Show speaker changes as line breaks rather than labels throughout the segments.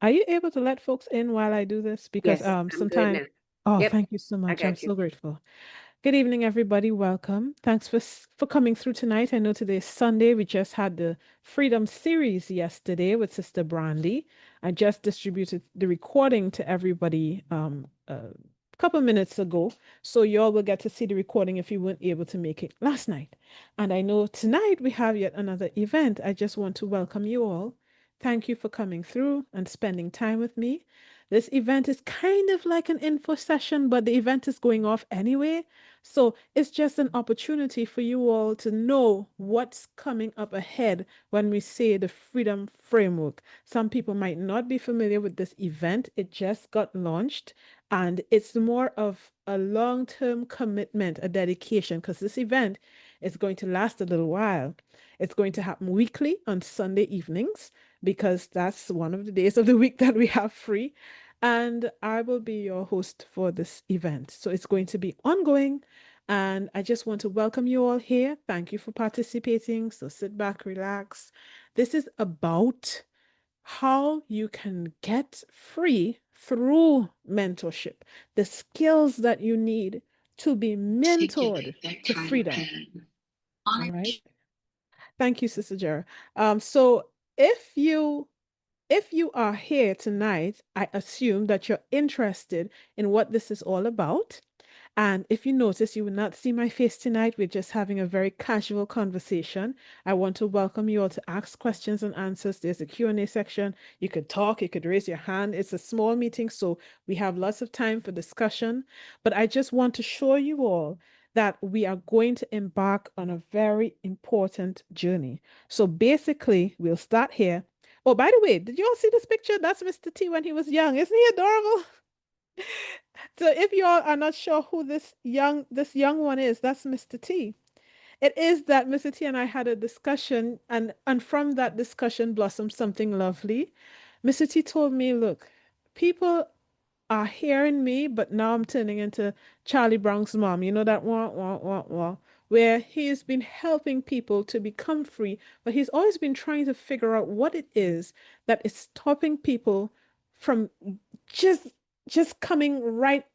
Are you able to let folks in while I do this? Because
Yes, I'm doing
sometimes,
now.
oh,
Yep,
thank you so
I
much. I'm
got you.
so grateful. Good evening, everybody. Welcome. Thanks for coming through tonight. I know today is Sunday. We just had the Freedom series yesterday with Sister Brandy. I just distributed the recording to everybody a couple minutes ago, so y'all will get to see the recording if you weren't able to make it last night. And I know tonight we have yet another event. I just want to welcome you all. Thank you for coming through and spending time with me. This event is kind of like an info session, but the event is going off anyway. So it's just an opportunity for you all to know what's coming up ahead when we say the Freedom Framework. Some people might not be familiar with this event. It just got launched, and it's more of a long-term commitment, a dedication, because this event is going to last a little while. It's going to happen weekly on Sunday evenings because that's one of the days of the week that we have free. And I will be your host for this event. So it's going to be ongoing. And I just want to welcome you all here. Thank you for participating. So sit back, relax. This is about how you can get free through mentorship, the skills that you need to be mentored
Articulate that
to
kind of
freedom.
pattern.
All
On
right. Thank you, Sister Jara. So if you are here tonight, I assume that you're interested in what this is all about. And if you notice, you will not see my face tonight. We're just having a very casual conversation. I want to welcome you all to ask questions and answers. There's a Q&A section. You could talk, you could raise your hand. It's a small meeting, so we have lots of time for discussion. But I just want to show you all that we are going to embark on a very important journey. So basically, we'll start here. Oh, by the way, did you all see this picture? That's Mr. T when he was young. Isn't he adorable? So if you all are not sure who this young one is, that's Mr. T. It is that Mr. T and I had a discussion, and from that discussion blossomed something lovely. Mr. T told me, look, people are hearing me, but now I'm turning into Charlie Brown's mom. You know that wah wah wah wah, where he's been helping people to become free, but he's always been trying to figure out what it is that is stopping people from just just coming right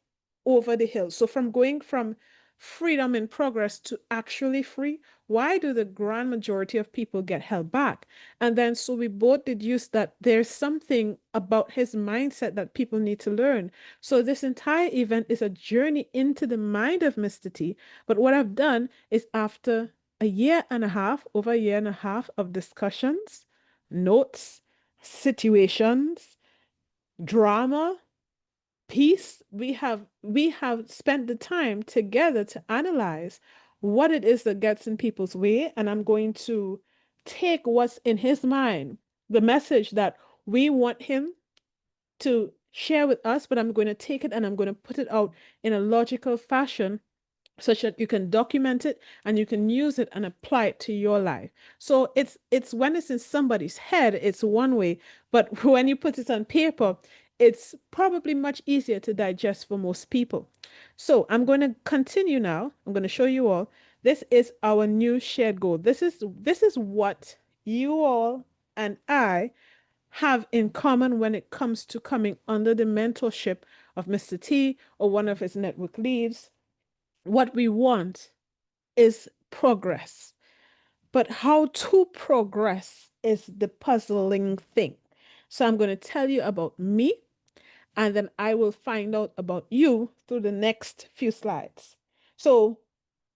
over the hill. So from going from freedom and progress to actually free, why do the grand majority of people get held back? And then so we both deduce that there's something about his mindset that people need to learn. So this entire event is a journey into the mind of Mr. T. But what I've done is after a year and a half, over a year and a half of discussions, notes, situations, drama, peace, we have spent the time together to analyze what it is that gets in people's way, and I'm going to take what's in his mind, the message that we want him to share with us, but I'm going to take it and I'm going to put it out in a logical fashion such that you can document it and you can use it and apply it to your life. So it's when it's in somebody's head, it's one way, but when you put it on paper, it's probably much easier to digest for most people. So I'm going to continue now. I'm going to show you all. This is our new shared goal. This is what you all and I have in common when it comes to coming under the mentorship of Mr. T or one of his network leads. What we want is progress. But how to progress is the puzzling thing. So I'm going to tell you about me, and then I will find out about you through the next few slides. So,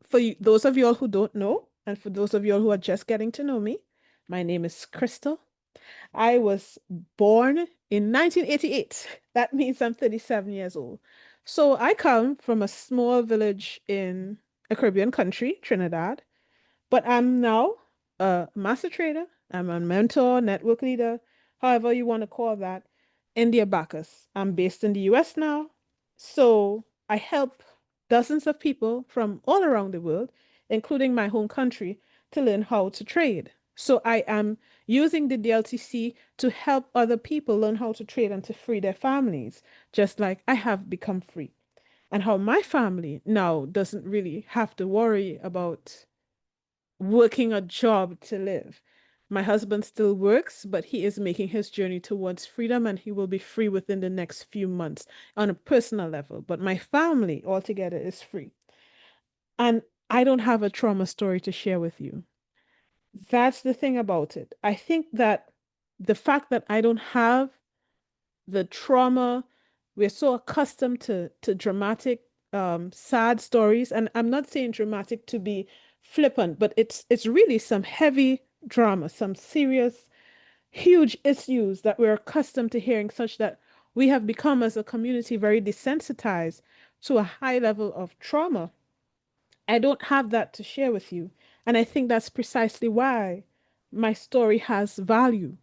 for you, those of you all who don't know, and for those of you all who are just getting to know me, my name is Crystal. I was born in 1988. That means I'm 37 years old. So I come from a small village in a Caribbean country, Trinidad, but I'm now a master trader. I'm a mentor, network leader, however you want to call that, in the Abacus. I'm based in the US now. So I help dozens of people from all around the world, including my home country, to learn how to trade. So I am using the DLTC to help other people learn how to trade and to free their families, just like I have become free. And how my family now doesn't really have to worry about working a job to live. My husband still works, but he is making his journey towards freedom and he will be free within the next few months on a personal level. But my family altogether is free. And I don't have a trauma story to share with you. That's the thing about it. I think that the fact that I don't have the trauma, we're so accustomed to dramatic, sad stories. And I'm not saying dramatic to be flippant, but it's really some heavy drama, some serious, huge issues that we're accustomed to hearing, such that we have become as a community very desensitized to a high level of trauma. I don't have that to share with you. And I think that's precisely why my story has value.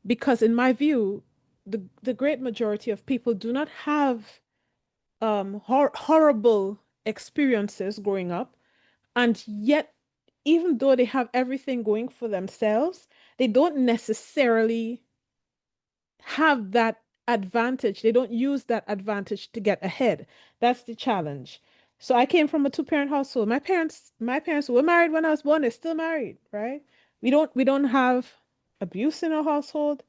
Because in my view, the great majority of people do not have horrible experiences growing up. And yet, even though they have everything going for themselves, they don't necessarily have that advantage. They don't use that advantage to get ahead. That's the challenge. So I came from a two-parent household. My parents were married when I was born. They're still married, right? We don't have abuse in our household.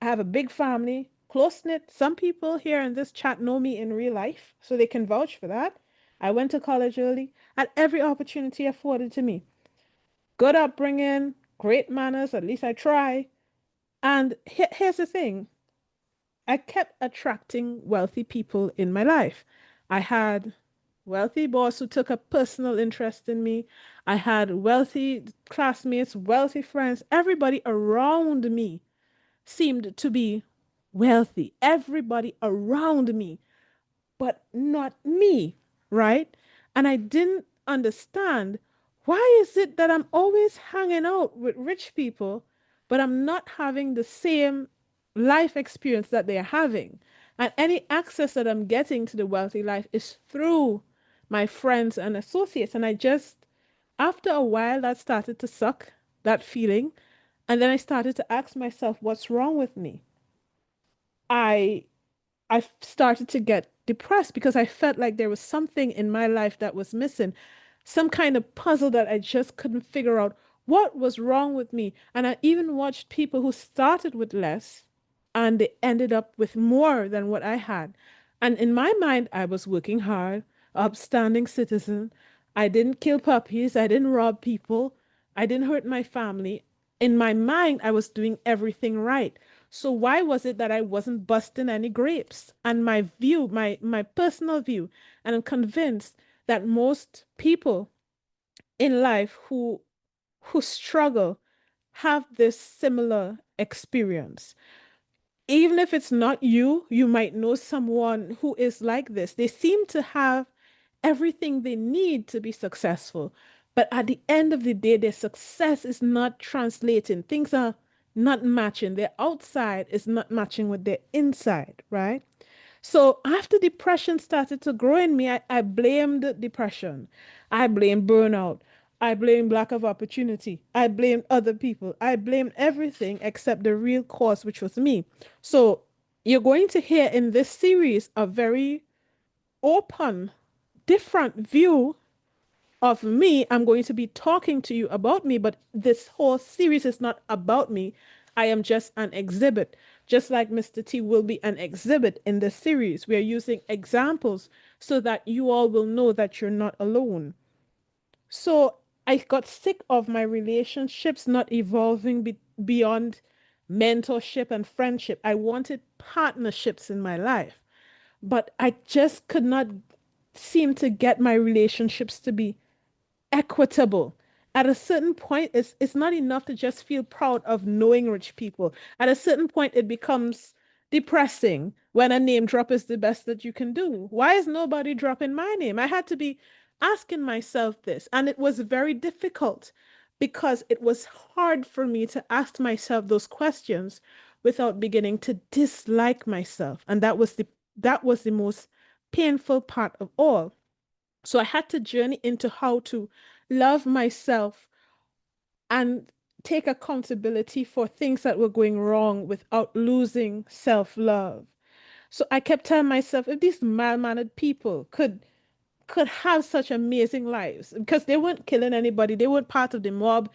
I have a big family, close knit. Some people here in this chat know me in real life, so they can vouch for that. I went to college early, had every opportunity afforded to me. Good upbringing, great manners, at least I try. And here's the thing, I kept attracting wealthy people in my life. I had wealthy boss who took a personal interest in me. I had wealthy classmates, wealthy friends. Everybody around me seemed to be wealthy. Everybody around me, but not me, right? And I didn't understand, why is it that I'm always hanging out with rich people, but I'm not having the same life experience that they're having? And any access that I'm getting to the wealthy life is through my friends and associates. And I just, after a while, that started to suck, that feeling. And then I started to ask myself, what's wrong with me? I I started to get depressed because I felt like there was something in my life that was missing, some kind of puzzle that I just couldn't figure out what was wrong with me. And I even watched people who started with less and they ended up with more than what I had. And in my mind, I was working hard, upstanding citizen. I didn't kill puppies, I didn't rob people, I didn't hurt my family. In my mind, I was doing everything right. So why was it that I wasn't busting any grapes? And my view, my personal view, and I'm convinced that most people in life who struggle have this similar experience. Even if it's not you, you might know someone who is like this. They seem to have everything they need to be successful. But at the end of the day, their success is not translating. Things are not matching. Their outside is not matching with their inside, right? So after depression started to grow in me, I blamed depression. I blamed burnout. I blamed lack of opportunity. I blamed other people. I blamed everything except the real cause, which was me. So you're going to hear in this series a very open, different view of me. I'm going to be talking to you about me, but this whole series is not about me. I am just an exhibit, just like Mr. T will be an exhibit in this series. We are using examples so that you all will know that you're not alone. So I got sick of my relationships not evolving beyond mentorship and friendship. I wanted partnerships in my life, but I just could not seem to get my relationships to be equitable. At a certain point, it's not enough to just feel proud of knowing rich people. At a certain point, it becomes depressing when a name drop is the best that you can do. Why is nobody dropping my name? I had to be asking myself this, and it was very difficult because it was hard for me to ask myself those questions without beginning to dislike myself. And that was the most painful part of all. So I had to journey into how to love myself and take accountability for things that were going wrong without losing self love. So I kept telling myself, if these mild-mannered people could have such amazing lives, because they weren't killing anybody, they weren't part of the mob,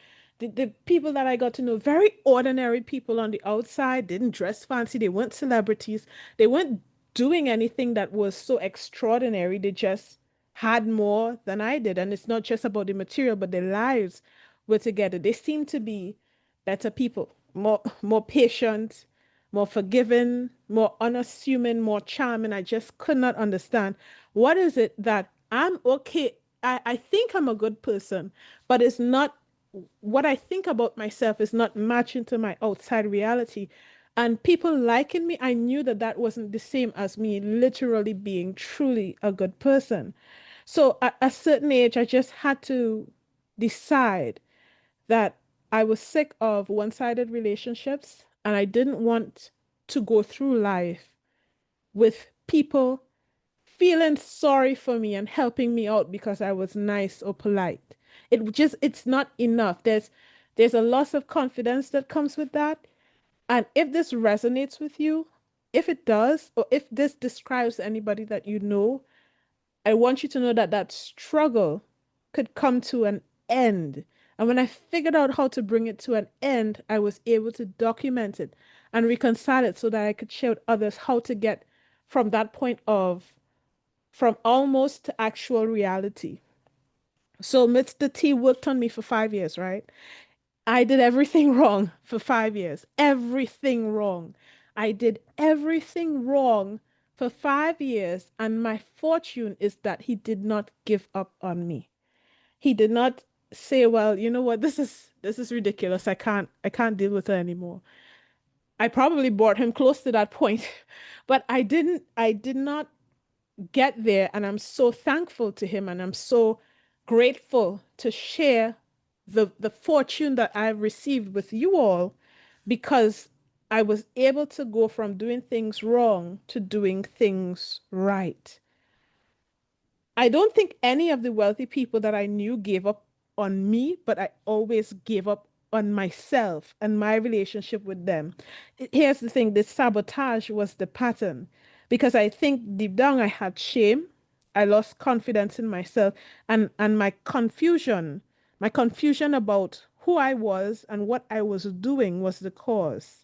the people that I got to know, very ordinary people on the outside, didn't dress fancy. They weren't celebrities. They weren't doing anything that was so extraordinary. They just had more than I did. And it's not just about the material, but their lives were together. They seemed to be better people, more patient, more forgiving, more unassuming, more charming. I just could not understand what is it that I'm okay. I think I'm a good person, but it's not what I think about myself is not matching to my outside reality. And people liking me, I knew that that wasn't the same as me literally being truly a good person. So at a certain age, I just had to decide that I was sick of one-sided relationships and I didn't want to go through life with people feeling sorry for me and helping me out because I was nice or polite. It's not enough. There's a loss of confidence that comes with that. And if this resonates with you, if it does, or if this describes anybody that you know, I want you to know that that struggle could come to an end. And when I figured out how to bring it to an end, I was able to document it and reconcile it so that I could share with others how to get from that point of from almost to actual reality. So Mr. T worked on me for 5 years, right? I did everything wrong for 5 years. Everything wrong. I did everything wrong for 5 years. And my fortune is that he did not give up on me. He did not say, well, you know what, this is ridiculous. I can't deal with her anymore. I probably brought him close to that point, but I did not get there. And I'm so thankful to him and I'm so grateful to share the fortune that I've received with you all because I was able to go from doing things wrong to doing things right. I don't think any of the wealthy people that I knew gave up on me, but I always gave up on myself and my relationship with them. Here's the thing, the sabotage was the pattern because I think deep down I had shame. I lost confidence in myself and my confusion about who I was and what I was doing was the cause.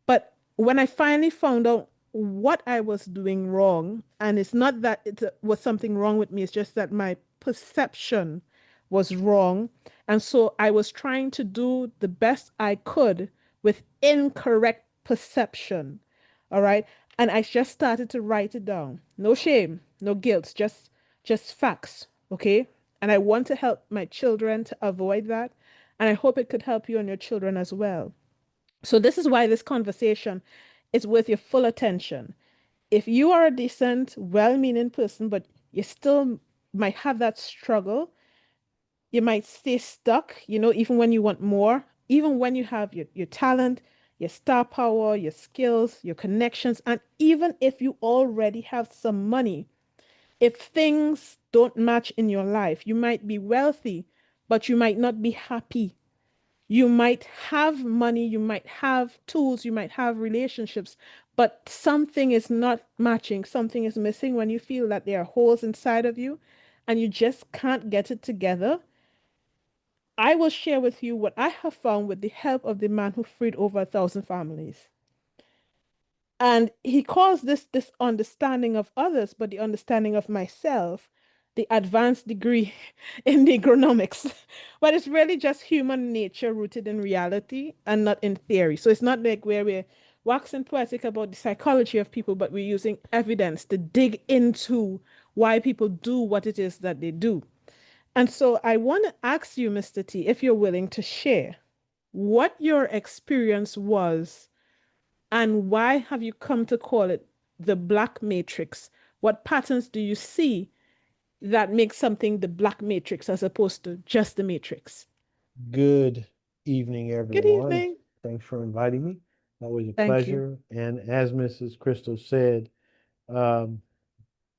But when I finally found out what I was doing wrong, and it's not that it was something wrong with me, it's just that my perception was wrong. And so I was trying to do the best I could with incorrect perception. All right. And I just started to write it down. No shame, no guilt, just facts. Okay. And I want to help my children to avoid that. And I hope it could help you and your children as well. So this is why this conversation is worth your full attention. If you are a decent, well-meaning person, but you still might have that struggle, you might stay stuck, even when you want more, even when you have your talent, your star power, your skills, your connections, and even if you already have some money, if things don't match in your life, you might be wealthy, but you might not be happy. You might have money, you might have tools, you might have relationships, but something is not matching, something is missing when you feel that there are holes inside of you and you just can't get it together. I will share with you what I have found with the help of the man who freed over 1,000 families. And he calls this understanding of others, but the understanding of myself, the advanced degree in agronomics. But it's really just human nature rooted in reality and not in theory. So it's not like where we're waxing poetic about the psychology of people, but we're using evidence to dig into why people do what it is that they do. And so I want to ask you, Mr. T, if you're willing to share what your experience was and why have you come to call it the black matrix? What patterns do you see that make something the black matrix as opposed to just the matrix?
Good evening,
Good
everyone.
evening.
Thanks for inviting me. Always a
Thank you.
pleasure. And as Mrs. Crystal said, um,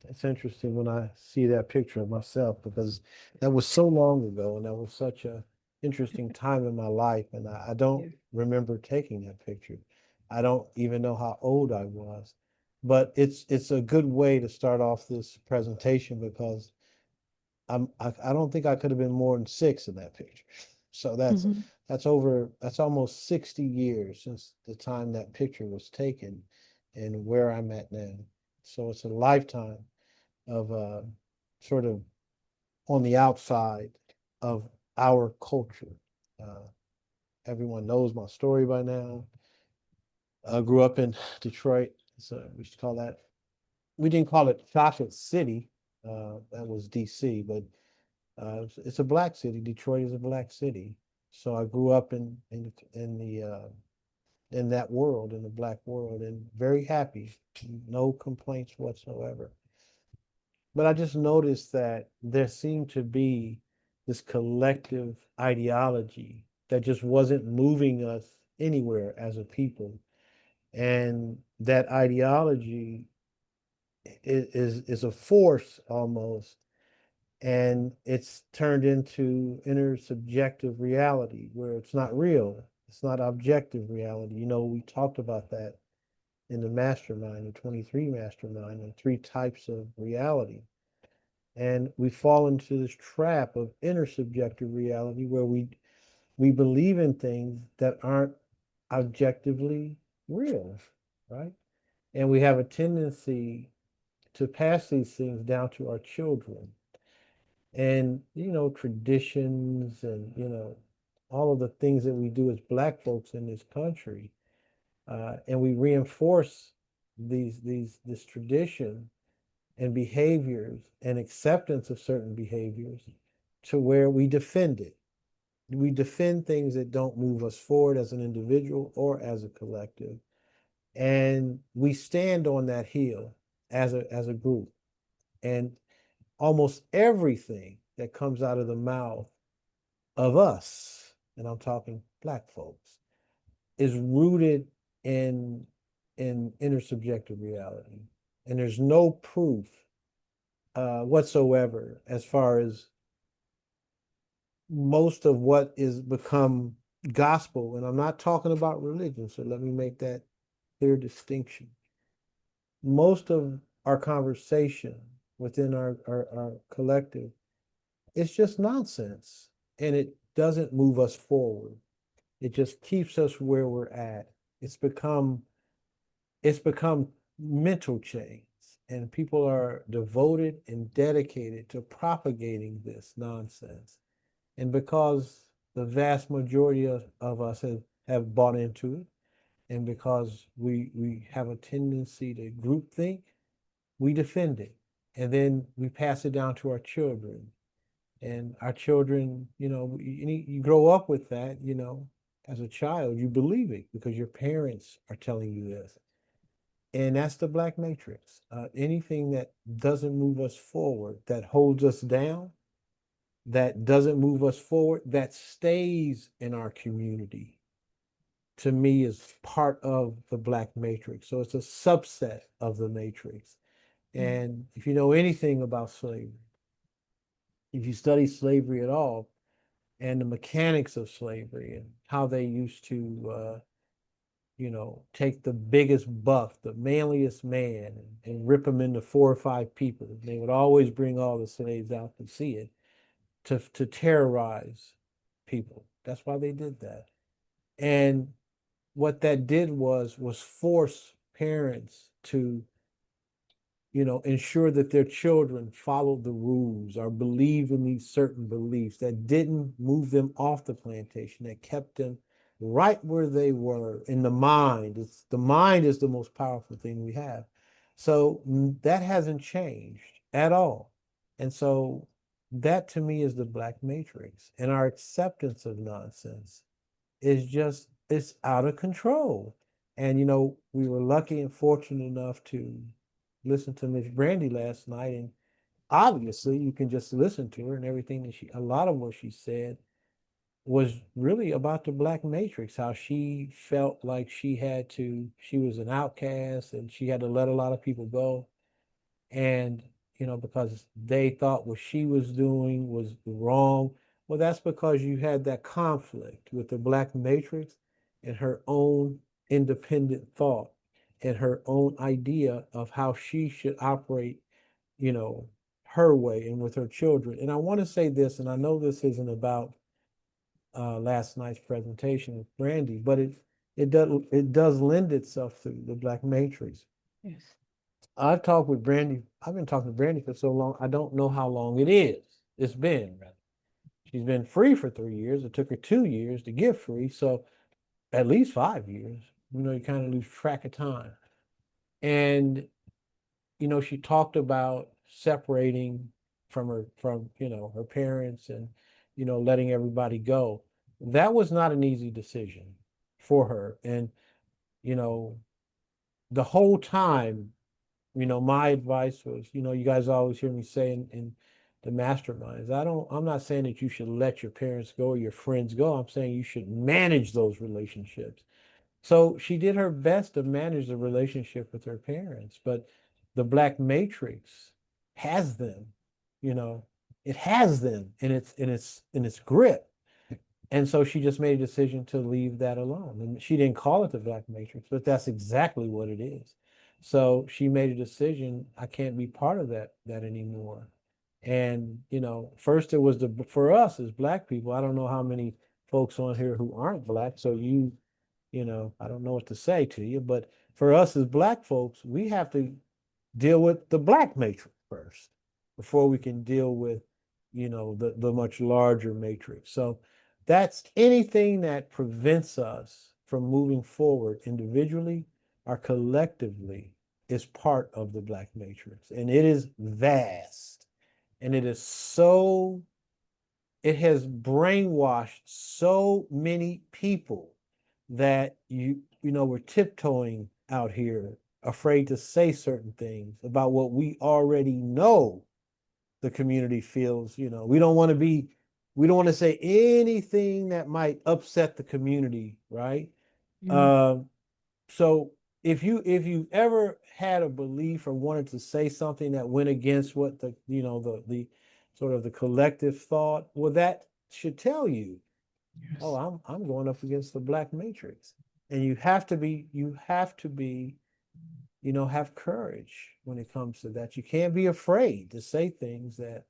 it's interesting when I see that picture of myself because that was so long ago and that was such a interesting time in my life. And I don't
Yeah.
remember taking that picture. I don't even know how old I was. But it's a good way to start off this presentation because I don't think I could have been more than six in that picture. So
Mhm.
that's almost 60 years since the time that picture was taken and where I'm at now. So it's a lifetime of sort of on the outside of our culture. Uh, Everyone knows my story by now. I grew up in Detroit, so we used to call that, we didn't call it Chocolate City. That was DC, but it's a black city. Detroit is a black city. So I grew up in that world, in the black world, and very happy. No complaints whatsoever. But I just noticed that there seemed to be this collective ideology that just wasn't moving us anywhere as a people. And that ideology is a force almost, and it's turned into intersubjective reality where it's not real. It's not objective reality. We talked about that in the mastermind, the 23 mastermind, and three types of reality. And we fall into this trap of intersubjective reality where we believe in things that aren't objectively real, right? And we have a tendency to pass these things down to our children. And, traditions and, all of the things that we do as Black folks in this country. And we reinforce this tradition and behaviors and acceptance of certain behaviors to where we defend it. We defend things that don't move us forward as an individual or as a collective. And we stand on that hill as a group. And almost everything that comes out of the mouth of us, and I'm talking Black folks, is rooted in intersubjective reality. And there's no proof whatsoever as far as most of what is become gospel. And I'm not talking about religion, so let me make that clear distinction. Most of our conversation within our collective, it's just nonsense, and it doesn't move us forward. It just keeps us where we're at. It's become mental chains, and people are devoted and dedicated to propagating this nonsense. And because the vast majority of us have bought into it, and because we have a tendency to groupthink, we defend it. And then we pass it down to our children. And our children, you grow up with that, as a child, you believe it because your parents are telling you this. And that's the Black matrix. Anything that doesn't move us forward, that holds us down, that doesn't move us forward, that stays in our community, to me is part of the Black matrix. So it's a subset of the matrix. And if you know anything about slavery, if you study slavery at all, and the mechanics of slavery and how they used to, take the biggest buff, the manliest man, and rip him into four or five people. They would always bring all the slaves out to see it, to terrorize people. That's why they did that. And what that did was force parents to, ensure that their children followed the rules or believed in these certain beliefs that didn't move them off the plantation, that kept them right where they were in the mind. The mind is the most powerful thing we have. So that hasn't changed at all. And so that to me is the Black matrix. And our acceptance of nonsense is just, it's out of control. And we were lucky and fortunate enough to listen to Miss Brandy last night, and obviously you can just listen to her, and everything that a lot of what she said was really about the Black matrix, how she felt like she was an outcast and she had to let a lot of people go. And, because they thought what she was doing was wrong. Well, that's because you had that conflict with the Black matrix and her own independent thought and her own idea of how she should operate, you know, her way and with her children. And I want to say this, and I know this isn't about last night's presentation with Brandy, but it does lend itself to the Black Matrix.
Yes.
I've talked with Brandy. I've been talking to Brandy for so long. I don't know how long it is. It's been rather. She's been free for 3 years. It took her 2 years to get free, so at least 5 years. You kind of lose track of time. And she talked about separating from her parents and letting everybody go. That was not an easy decision for her. And you know, the whole time, my advice was, you guys always hear me say in the masterminds, I'm not saying that you should let your parents go or your friends go. I'm saying you should manage those relationships. So she did her best to manage the relationship with her parents, but the Black Matrix has them, you know, it has them in its grip. And so she just made a decision to leave that alone. And she didn't call it the Black Matrix, but that's exactly what it is. So she made a decision, I can't be part of that anymore. And first it was for us as Black people, I don't know how many folks on here who aren't Black, so I don't know what to say to you, but for us as Black folks, we have to deal with the Black matrix first before we can deal with, the much larger matrix. So that's anything that prevents us from moving forward individually or collectively is part of the Black matrix. And it is vast. And it has brainwashed so many people that we're tiptoeing out here, afraid to say certain things about what we already know the community feels. We don't want to say anything that might upset the community, right?
Mm.
Um, so if you ever had a belief or wanted to say something that went against what the sort of the collective thought, well, that should tell you, oh,
Yes.
I'm going up against the Black Matrix. And you have to be, have courage when it comes to that. You can't be afraid to say things that,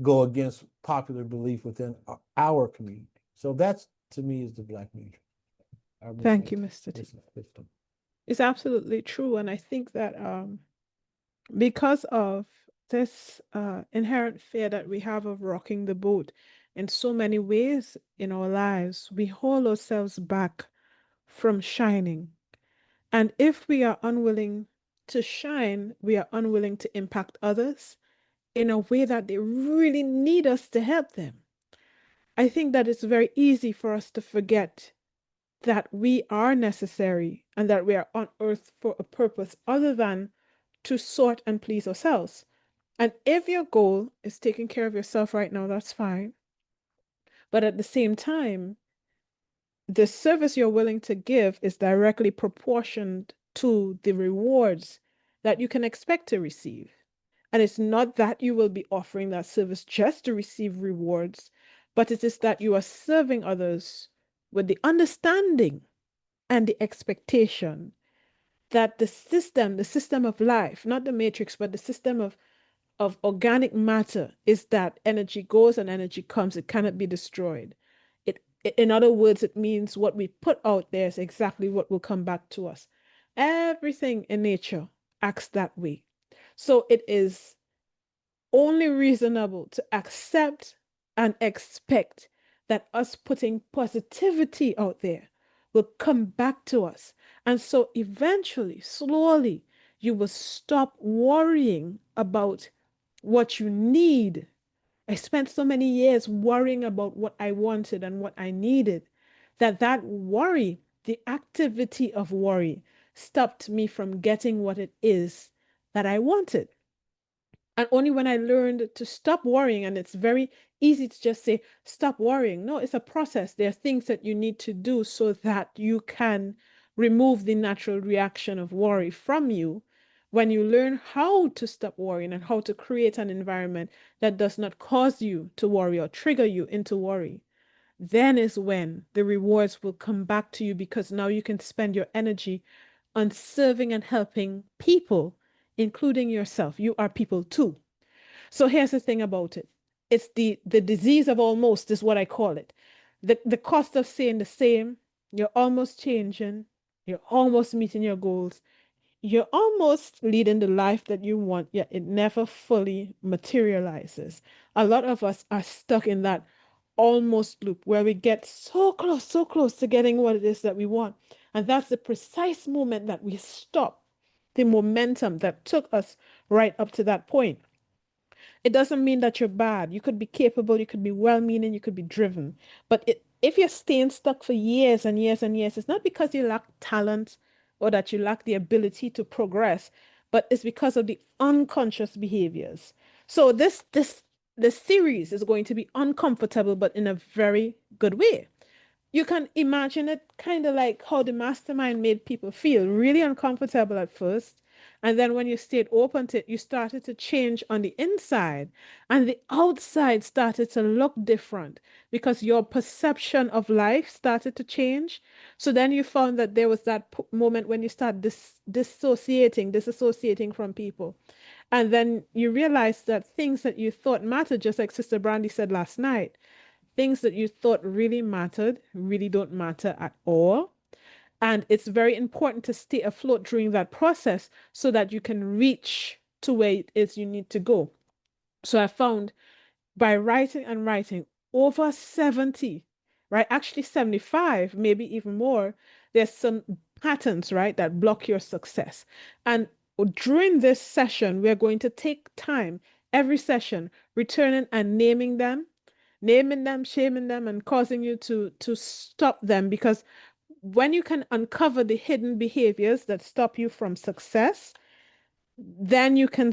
go against popular belief within our community. So that's, to me, is the Black Matrix, our
Thank
missing
you, Mr. T.
missing system.
It's absolutely true. And I think that because of this inherent fear that we have of rocking the boat in so many ways in our lives, we hold ourselves back from shining. And if we are unwilling to shine, we are unwilling to impact others in a way that they really need us to help them. I think that it's very easy for us to forget that we are necessary and that we are on earth for a purpose other than to sort and please ourselves. And if your goal is taking care of yourself right now, that's fine. But at the same time, the service you're willing to give is directly proportioned to the rewards that you can expect to receive. And it's not that you will be offering that service just to receive rewards, but it is that you are serving others with the understanding and the expectation that the system of life, not the matrix, but the system of organic matter is that energy goes and energy comes. It cannot be destroyed. In other words, it means what we put out there is exactly what will come back to us. Everything in nature acts that way. So it is only reasonable to accept and expect that us putting positivity out there will come back to us. And so eventually, slowly, you will stop worrying about what you need. I spent so many years worrying about what I wanted and what I needed that worry, the activity of worry, stopped me from getting what it is that I wanted. And only when I learned to stop worrying, and it's very easy to just say, stop worrying. No, it's a process. There are things that you need to do so that you can remove the natural reaction of worry from you. When you learn how to stop worrying and how to create an environment that does not cause you to worry or trigger you into worry, then is when the rewards will come back to you because now you can spend your energy on serving and helping people, including yourself. You are people too. So here's the thing about it. It's the disease of almost is what I call it. The cost of saying the same, you're almost changing, you're almost meeting your goals, you're almost leading the life that you want, yet it never fully materializes. A lot of us are stuck in that almost loop where we get so close to getting what it is that we want. And that's the precise moment that we stop the momentum that took us right up to that point. It doesn't mean that you're bad. You could be capable, you could be well meaning, you could be driven. But if you're staying stuck for years and years and years, it's not because you lack talent or that you lack the ability to progress, but it's because of the unconscious behaviors. So this series is going to be uncomfortable, but in a very good way. You can imagine it kind of like how the mastermind made people feel really uncomfortable at first. And then when you stayed open to it, you started to change on the inside, and the outside started to look different because your perception of life started to change. So then you found that there was that moment when you start disassociating from people. And then you realize that things that you thought mattered, just like Sister Brandy said last night, things that you thought really mattered really don't matter at all. And it's very important to stay afloat during that process so that you can reach to where it is you need to go. So I found by writing and writing over 70, right? Actually 75, maybe even more. There's some patterns, right, that block your success. And during this session, we're going to take time every session, returning and naming them, shaming them, and causing you to stop them. Because when you can uncover the hidden behaviors that stop you from success, then you can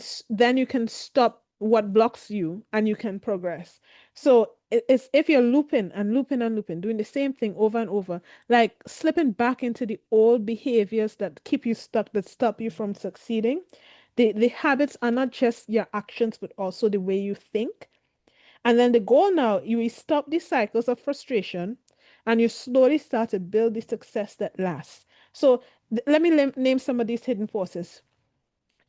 stop what blocks you and you can progress. So it's if you're looping and looping and looping, doing the same thing over and over, like slipping back into the old behaviors that keep you stuck, that stop you from succeeding. The habits are not just your actions, but also the way you think. And then the goal now, you will stop the cycles of frustration and you slowly start to build the success that lasts. So let me name some of these hidden forces.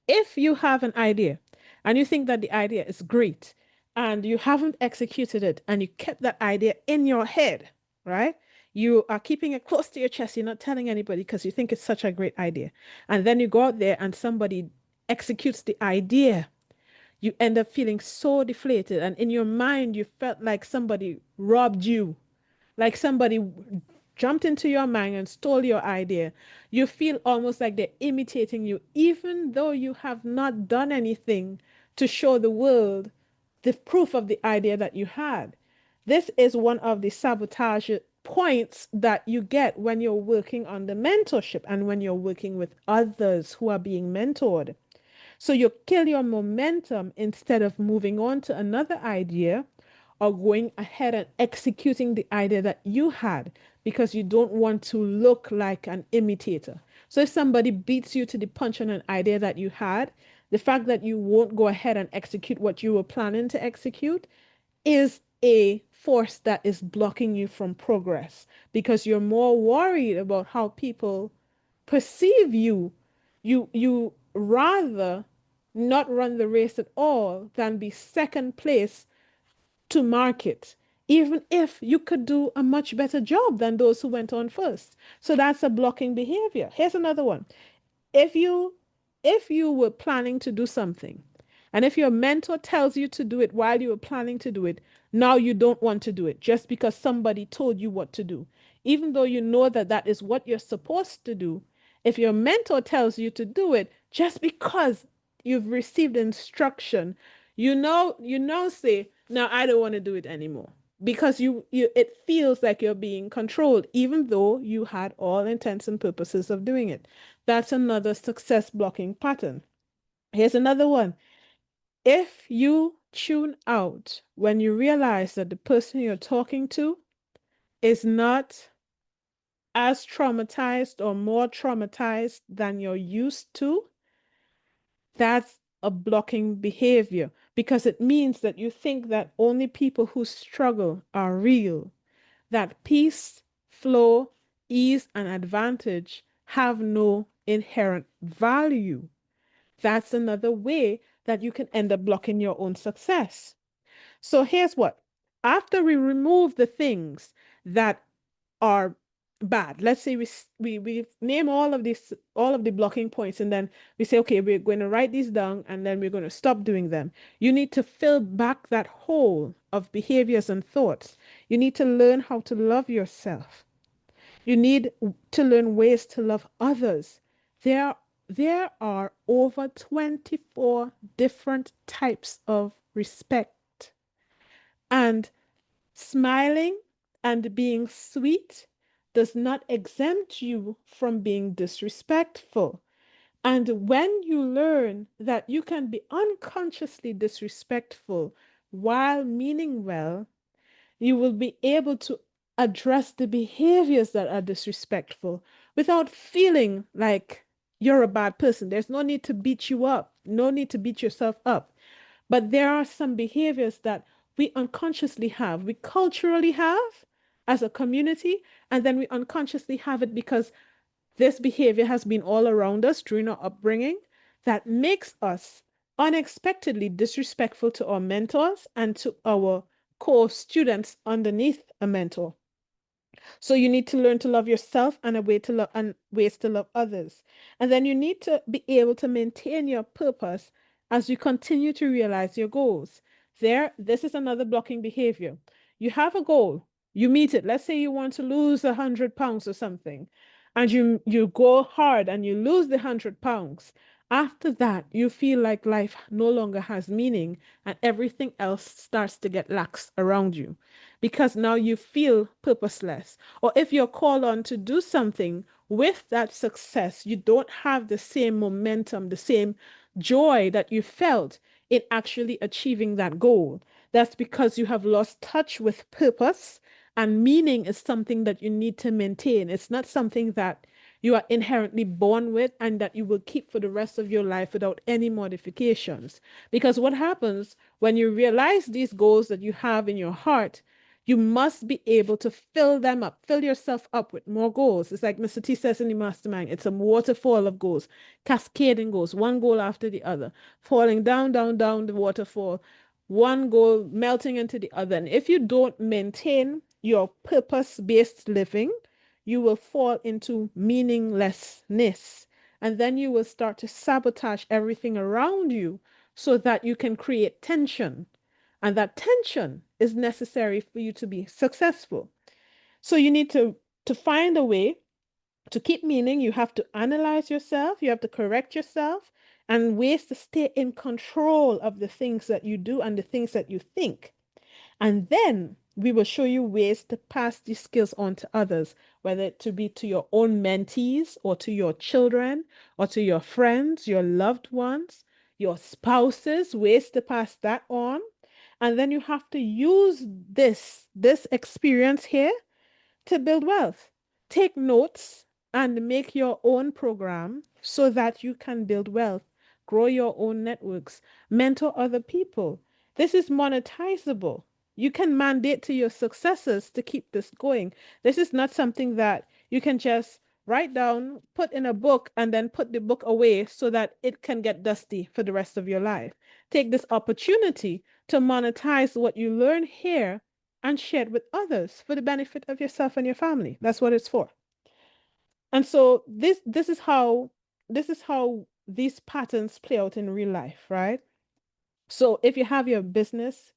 If you have an idea and you think that the idea is great and you haven't executed it and you kept that idea in your head, right? You are keeping it close to your chest. You're not telling anybody because you think it's such a great idea. And then you go out there and somebody executes the idea, you end up feeling so deflated. And in your mind, you felt like somebody robbed you, like somebody jumped into your mind and stole your idea. You feel almost like they're imitating you, even though you have not done anything to show the world the proof of the idea that you had. This is one of the sabotage points that you get when you're working on the mentorship and when you're working with others who are being mentored. So you kill your momentum instead of moving on to another idea or going ahead and executing the idea that you had because you don't want to look like an imitator. So if somebody beats you to the punch on an idea that you had, the fact that you won't go ahead and execute what you were planning to execute is a force that is blocking you from progress because you're more worried about how people perceive you. You rather not run the race at all than be second place to market, even if you could do a much better job than those who went on first. So that's a blocking behavior. Here's another one. If you if you were planning to do something and if your mentor tells you to do it while you were planning to do it, now you don't want to do it just because somebody told you what to do, even though you know that that is what you're supposed to do. If your mentor tells you to do it just because you've received instruction, you know say, now I don't want to do it anymore because you it feels like you're being controlled even though you had all intents and purposes of doing it. That's another success blocking pattern. Here's another one. If you tune out when you realize that the person you're talking to is not as traumatized or more traumatized than you're used to, that's a blocking behavior because it means that you think that only people who struggle are real, that peace, flow, ease, and advantage have no inherent value. That's another way that you can end up blocking your own success. So here's what. After we remove the things that are bad, let's say we name all of the blocking points, and then we say, okay, we're going to write these down, and then we're going to stop doing them. You need to fill back that hole of behaviors and thoughts. You need to learn how to love yourself. You need to learn ways to love others. There, there are over 24 different types of respect. And smiling and being sweet does not exempt you from being disrespectful. And when you learn that you can be unconsciously disrespectful while meaning well, you will be able to address the behaviors that are disrespectful without feeling like you're a bad person. There's no need to beat you up, no need to beat yourself up. But there are some behaviors that we unconsciously have, we culturally have as a community, and then we unconsciously have it because this behavior has been all around us during our upbringing that makes us unexpectedly disrespectful to our mentors and to our core students underneath a mentor. So you need to learn to love yourself and a way to love and ways to love others. And then you need to be able to maintain your purpose as you continue to realize your goals. This is another blocking behavior. You have a goal, you meet it. Let's say you want to lose 100 pounds or something, and you go hard and you lose the 100 pounds. After that, you feel like life no longer has meaning and everything else starts to get lax around you because now you feel purposeless. Or if you're called on to do something with that success, you don't have the same momentum, the same joy that you felt in actually achieving that goal. That's because you have lost touch with purpose, and meaning is something that you need to maintain. It's not something that you are inherently born with and that you will keep for the rest of your life without any modifications. Because what happens when you realize these goals that you have in your heart, you must be able to fill them up, fill yourself up with more goals. It's like Mr. T says in the mastermind, it's a waterfall of goals, cascading goals, one goal after the other, falling down, down, down the waterfall, one goal melting into the other. And if you don't maintain your purpose based living, you will fall into meaninglessness. And then you will start to sabotage everything around you so that you can create tension, and that tension is necessary for you to be successful. So you need to find a way to keep meaning. You have to analyze yourself, you have to correct yourself, and ways to stay in control of the things that you do and the things that you think. And then we will show you ways to pass these skills on to others, whether it to be to your own mentees or to your children or to your friends, your loved ones, your spouses, ways to pass that on. And then you have to use this experience here to build wealth. Take notes and make your own program so that you can build wealth, grow your own networks, mentor other people. This is monetizable. You can mandate to your successors to keep this going. This is not something that you can just write down, put in a book, and then put the book away so that it can get dusty for the rest of your life. Take this opportunity to monetize what you learn here and share it with others for the benefit of yourself and your family. That's what it's for. And so this is how these patterns play out in real life, right? So if you have your business,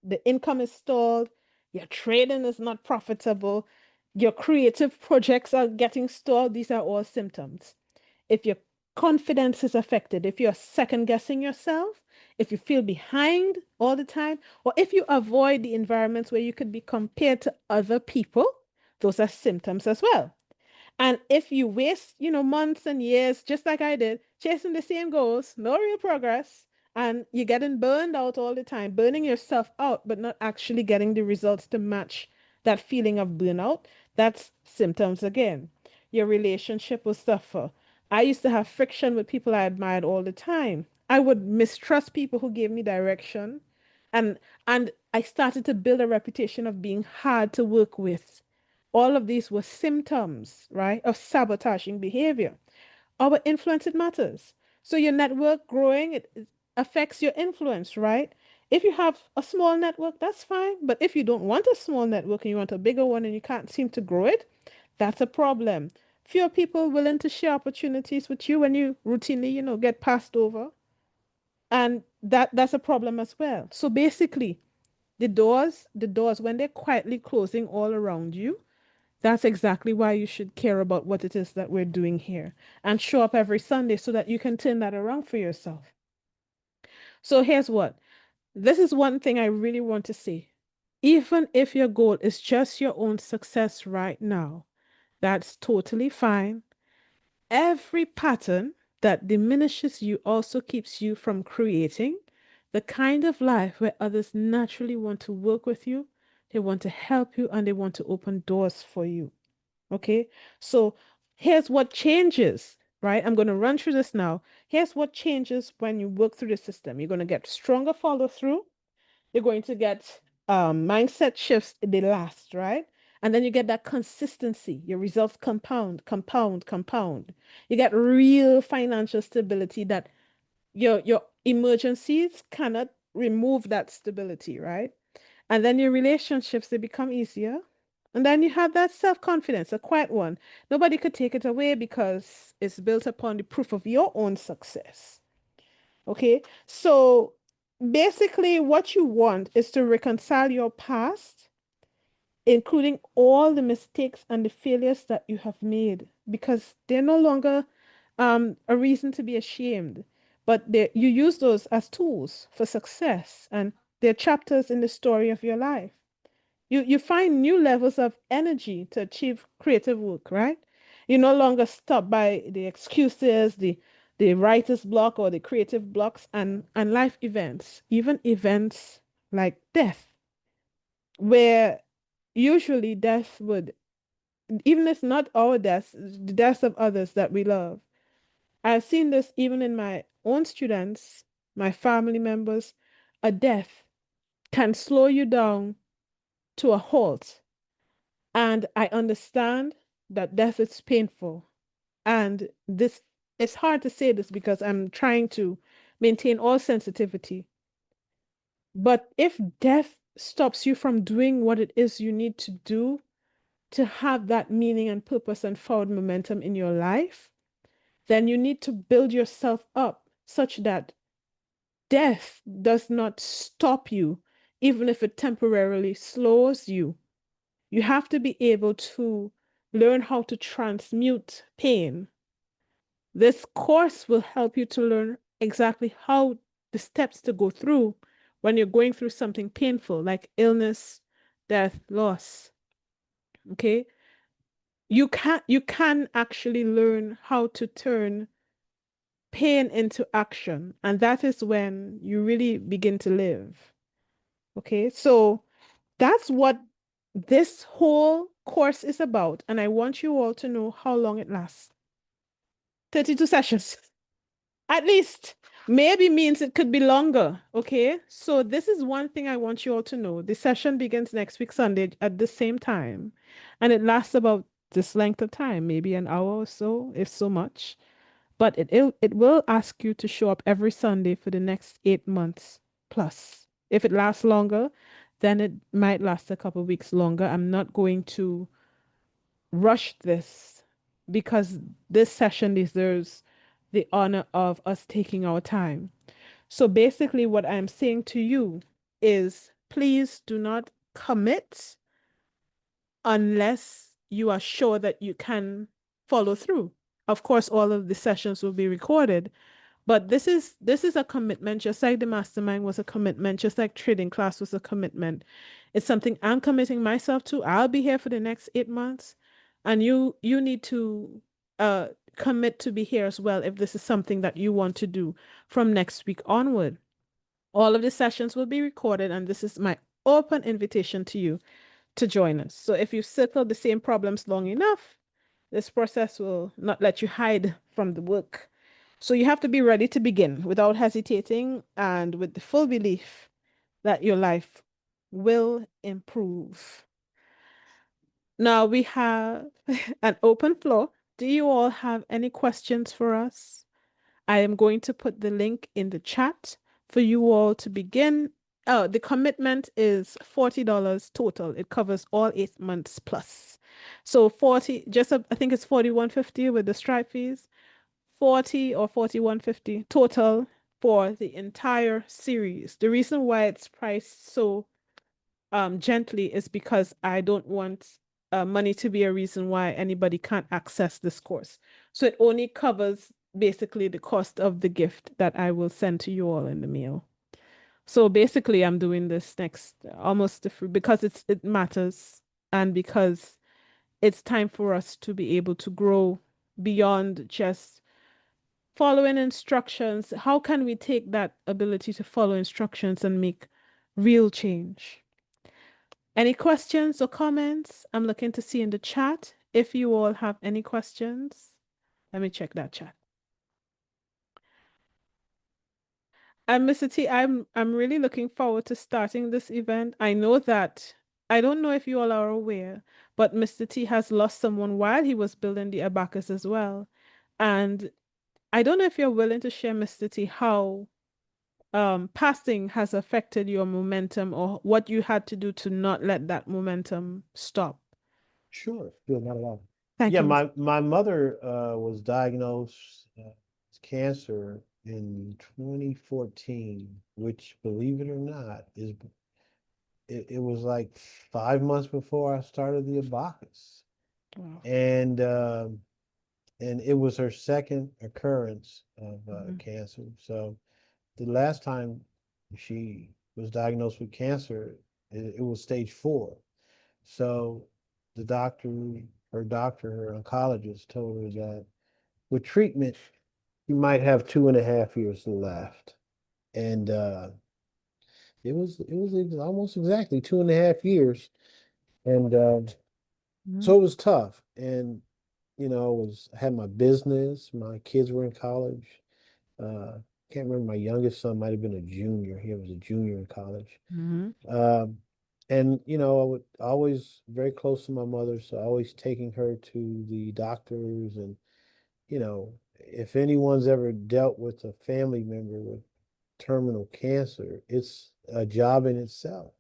the income is stalled, your trading is not profitable, your creative projects are getting stalled, these are all symptoms. If your confidence is affected, if you're second guessing yourself, if you feel behind all the time, or if you avoid the environments where you could be compared to other people, those are symptoms as well. And if you waste, months and years, just like I did, chasing the same goals, no real progress, and you're getting burned out all the time, burning yourself out, but not actually getting the results to match that feeling of burnout, that's symptoms again. Your relationship will suffer. I used to have friction with people I admired all the time. I would mistrust people who gave me direction, and and I started to build a reputation of being hard to work with. All of these were symptoms, right, of sabotaging behavior. Our influence, it matters. So your network growing, it affects your influence, right? If you have a small network, that's fine. But if you don't want a small network and you want a bigger one and you can't seem to grow it, that's a problem. Fewer people willing to share opportunities with you when you routinely, get passed over. And that's a problem as well. So basically, the doors, when they're quietly closing all around you, that's exactly why you should care about what it is that we're doing here and show up every Sunday so that you can turn that around for yourself. So here's what. This is one thing I really want to say. Even if your goal is just your own success right now, that's totally fine. Every pattern that diminishes you also keeps you from creating the kind of life where others naturally want to work with you, they want to help you, and they want to open doors for you. Okay. So here's what changes, right? I'm going to run through this now. Here's what changes when you work through the system. You're going to get stronger follow through. You're going to get mindset shifts, they last, right? And then you get that consistency. Your results compound, compound, compound. You get real financial stability that your emergencies cannot remove that stability, right? And then your relationships, they become easier. And then you have that self-confidence, a quiet one. Nobody could take it away because it's built upon the proof of your own success. Okay. So basically, what you want is to reconcile your past, including all the mistakes and the failures that you have made, because they're no longer a reason to be ashamed, but you use those as tools for success, and they're chapters in the story of your life. You find new levels of energy to achieve creative work, right? You no longer stop by the excuses, the writer's block or the creative blocks, and life events, even events like death, where usually death would, even if not our deaths, the deaths of others that we love. I've seen this even in my own students, my family members. A death can slow you down to a halt. And I understand that death is painful. And this, it's hard to say this because I'm trying to maintain all sensitivity. But if death stops you from doing what it is you need to do to have that meaning and purpose and forward momentum in your life, then you need to build yourself up such that death does not stop you, even if it temporarily slows you. You have to be able to learn how to transmute pain. This course will help you to learn exactly how the steps to go through when you're going through something painful like illness, death, loss. Okay? You can actually learn how to turn pain into action, and that is when you really begin to live. Okay? So that's what this whole course is about, and I want you all to know how long it lasts. 32 sessions. At least. Maybe means it could be longer. Okay. So, this is one thing I want you all to know. The session begins next week, Sunday, at the same time. And it lasts about this length of time, maybe an hour or so, if so much. But it will ask you to show up every Sunday for the next 8 months plus. If it lasts longer, then it might last a couple of weeks longer. I'm not going to rush this because this session deserves the honor of us taking our time. So basically, what I'm saying to you is please do not commit unless you are sure that you can follow through. Of course, all of the sessions will be recorded, but this is a commitment, just like the mastermind was a commitment, just like trading class was a commitment. It's something I'm committing myself to. I'll be here for the next 8 months, and you need to uh commit to be here as well if this is something that you want to do from next week onward. All of the sessions will be recorded, and this is my open invitation to you to join us. So if you've circled the same problems long enough, this process will not let you hide from the work. So you have to be ready to begin without hesitating and with the full belief that your life will improve. Now we have an open floor. Do you all have any questions for us? I am going to put the link in the chat for you all to begin Oh, the commitment is $40 total. It covers all 8 months plus. So 40, I think it's 41.50 with the stripe fees, 40 or 41.50 total for the entire series. The reason why it's priced so gently is because I don't want money to be a reason why anybody can't access this course. So it only covers basically the cost of the gift that I will send to you all in the mail. So basically, I'm doing this next almost because it matters and because it's time for us to be able to grow beyond just following instructions. How can we take that ability to follow instructions and make real change? Any questions or comments? I'm looking to see in the chat if you all have any questions. Let me check that chat. And Mr. T, I'm really looking forward to starting this event. I know that I don't know if you all are aware, but Mr. T has lost someone while he was building the abacus as well. And I don't know if you're willing to share, Mr. T, how passing has affected your momentum or what you had to do to not let that momentum stop.
Sure, sure, not at all.
Thank
Yeah,
you, Mr.
my mother was diagnosed with cancer in 2014, which, believe it or not, it was like 5 months before I started the Abacus,
Wow.
and and it was her second occurrence of
Mhm.
cancer. So the last time she was diagnosed with cancer, it was stage 4. So the doctor, her oncologist, told her that with treatment, you might have 2.5 years left. And it was almost exactly 2.5 years. And
Mhm.
so it was tough. And I had my business, my kids were in college. Can't remember, my youngest son might have been a junior. He was a junior in college.
Mhm.
Um, and I would always very close to my mother, so always taking her to the doctors. And if anyone's ever dealt with a family member with terminal cancer, it's a job in itself.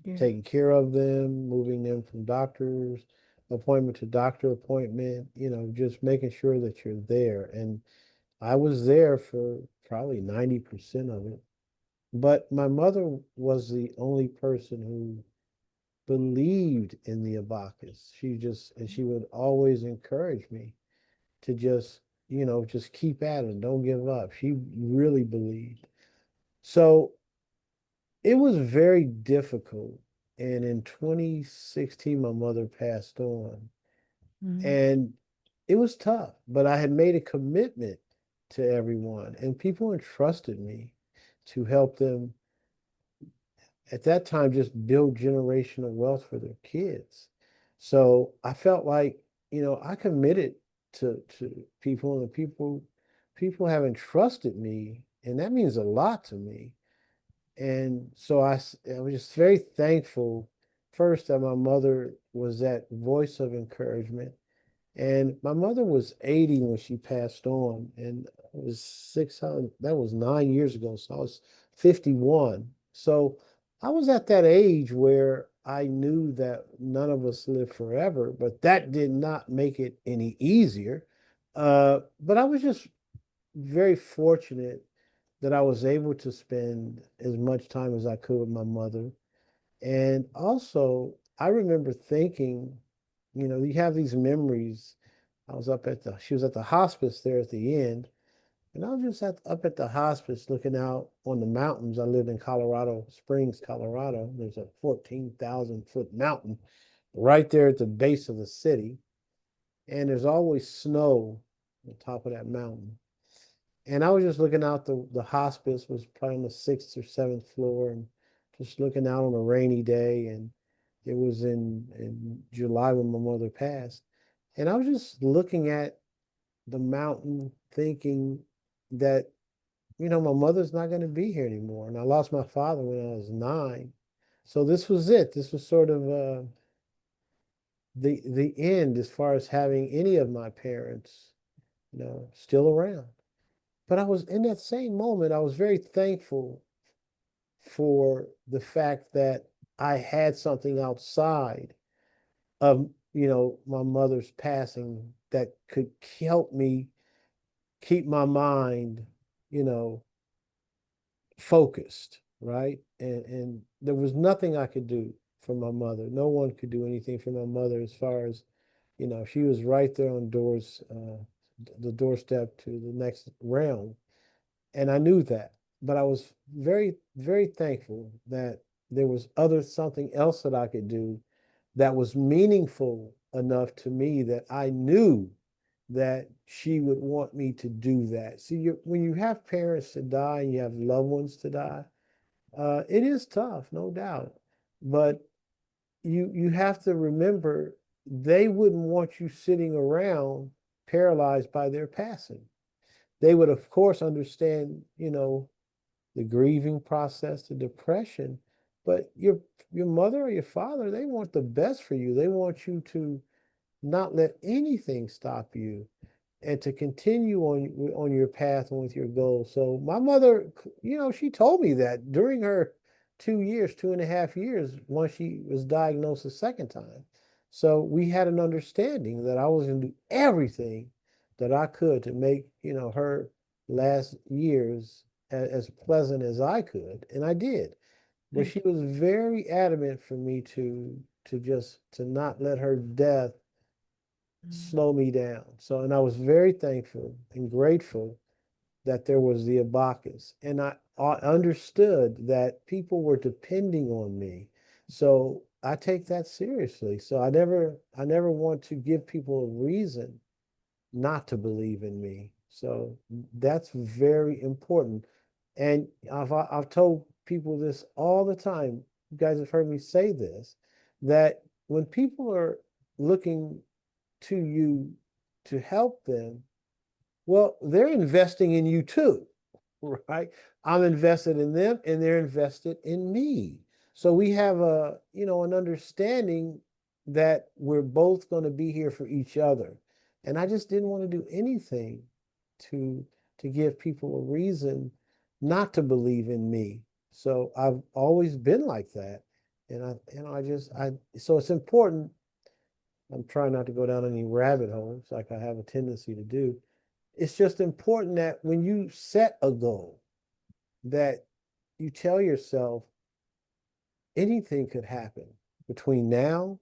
Yeah.
Taking care of them, moving them from doctor's appointment to doctor appointment, just making sure that you're there. And I was there for probably 90% of it. But my mother was the only person who believed in the abacus. And she would always encourage me to just keep at it, don't give up. She really believed. So it was very difficult. And in 2016, my mother passed on.
Mhm.
And it was tough, but I had made a commitment to everyone, and people entrusted me to help them at that time just build generational wealth for their kids. So I felt like, I committed to people, and the people have entrusted me, and that means a lot to me. And so I was just very thankful first that my mother was that voice of encouragement. And my mother was 80 when she passed on, and it was 600, that was 9 years ago. So I was 51. So I was at that age where I knew that none of us live forever, but that did not make it any easier. But I was just very fortunate that I was able to spend as much time as I could with my mother. And also, I remember thinking, you have these memories. She was at the hospice there at the end, and I was just up at the hospice looking out on the mountains. I lived in Colorado Springs, Colorado. There's a 14,000-foot mountain right there at the base of the city, and there's always snow on top of that mountain. And I was just looking out, the hospice was probably on the 6th or 7th floor, and just looking out on a rainy day. And it was in July when my mother passed. And I was just looking at the mountain thinking that, my mother's not going to be here anymore. And I lost my father when I was 9. So this was it. This was sort of the end as far as having any of my parents, still around. But I was in that same moment, I was very thankful for the fact that I had something outside of, my mother's passing that could help me keep my mind, you know, focused, right? And there was nothing I could do for my mother. No one could do anything for my mother as far as, she was right there on the doorstep to the next realm. And I knew that. But I was very, very thankful that there was something else that I could do that was meaningful enough to me that I knew that she would want me to do that. See, when you have parents to die and you have loved ones to die, it is tough, no doubt. But you have to remember they wouldn't want you sitting around paralyzed by their passing. They would, of course, understand, the grieving process, the depression, but your mother or your father, they want the best for you. They want you to not let anything stop you and to continue on your path and with your goals. So my mother, she told me that during her 2 years, 2.5 years, once she was diagnosed a second time. So we had an understanding that I was going to do everything that I could to make, her last years as pleasant as I could, and I did. But
Thank
she
you.
was very adamant for me to not let her death
Mm.
slow me down. So, and I was very thankful and grateful that there was the Abacus. And I understood that people were depending on me. So I take that seriously. So I never want to give people a reason not to believe in me. So that's very important. And I've told people this all the time. You guys have heard me say this, that when people are looking to you to help them, well, they're investing in you too, right? I'm invested in them and they're invested in me. So we have an understanding that we're both going to be here for each other. And I just didn't want to do anything to to give people a reason not to believe in me. So I've always been like that. And so it's important. I'm trying not to go down any rabbit holes like I have a tendency to do. It's just important that when you set a goal, that you tell yourself anything could happen between now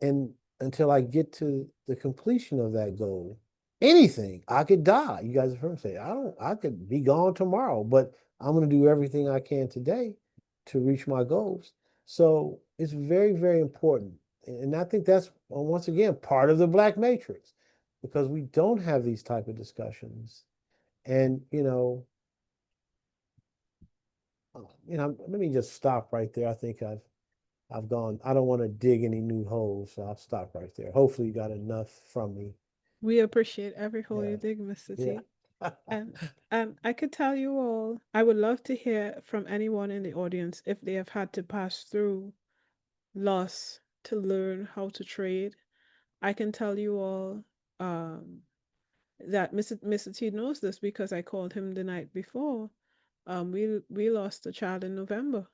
and until I get to the completion of that goal. Anything. I could die. You guys have heard me say, I could be gone tomorrow, but I'm going to do everything I can today to reach my goals. So it's very, very important. And I think that's, once again, part of the Black Matrix, because we don't have these type of discussions. And, let me just stop right there. I think I've gone. I don't want to dig any new holes, so I'll stop right there. Hopefully, you got enough from me.
We appreciate every hole
Yeah,
you dig, Mr.
yeah.
T. And I could tell you all, I would love to hear from anyone in the audience if they have had to pass through loss to learn how to trade. I can tell you all um, that Mr. T knows this because I called him the night before. We lost a child in November,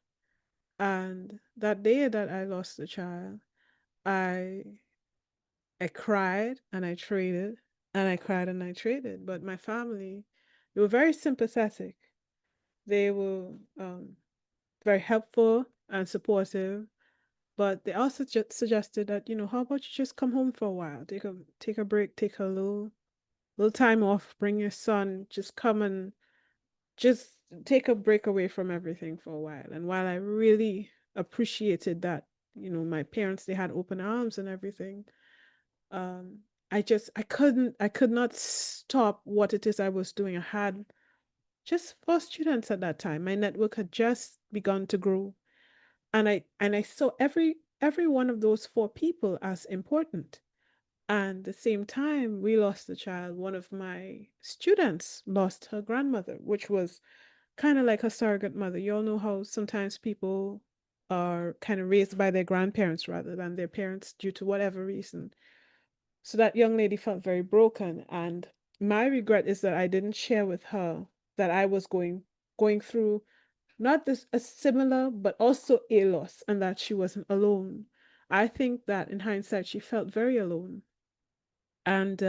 and that day that I lost the child, I I cried and I traded, and I cried and I traded. But my family, they were very sympathetic. They were very helpful and supportive. But they also just suggested that, how about you just come home for a while, take a break, take a little time off, bring your son, just come and just take a break away from everything for a while. And while I really appreciated that, my parents, they had open arms and everything, um, I could not stop what it is I was doing. I had just 4 students at that time. My network had just begun to grow. And I saw every one of those 4 people as important. And at the same time, we lost a child. One of my students lost her grandmother, which was kind of like a surrogate mother. You all know how sometimes people are kind of raised by their grandparents rather than their parents due to whatever reason. So that young lady felt very broken. And my regret is that I didn't share with her that I was going through not this a similar, but also a loss, and that she wasn't alone. I think that in hindsight, she felt very alone. And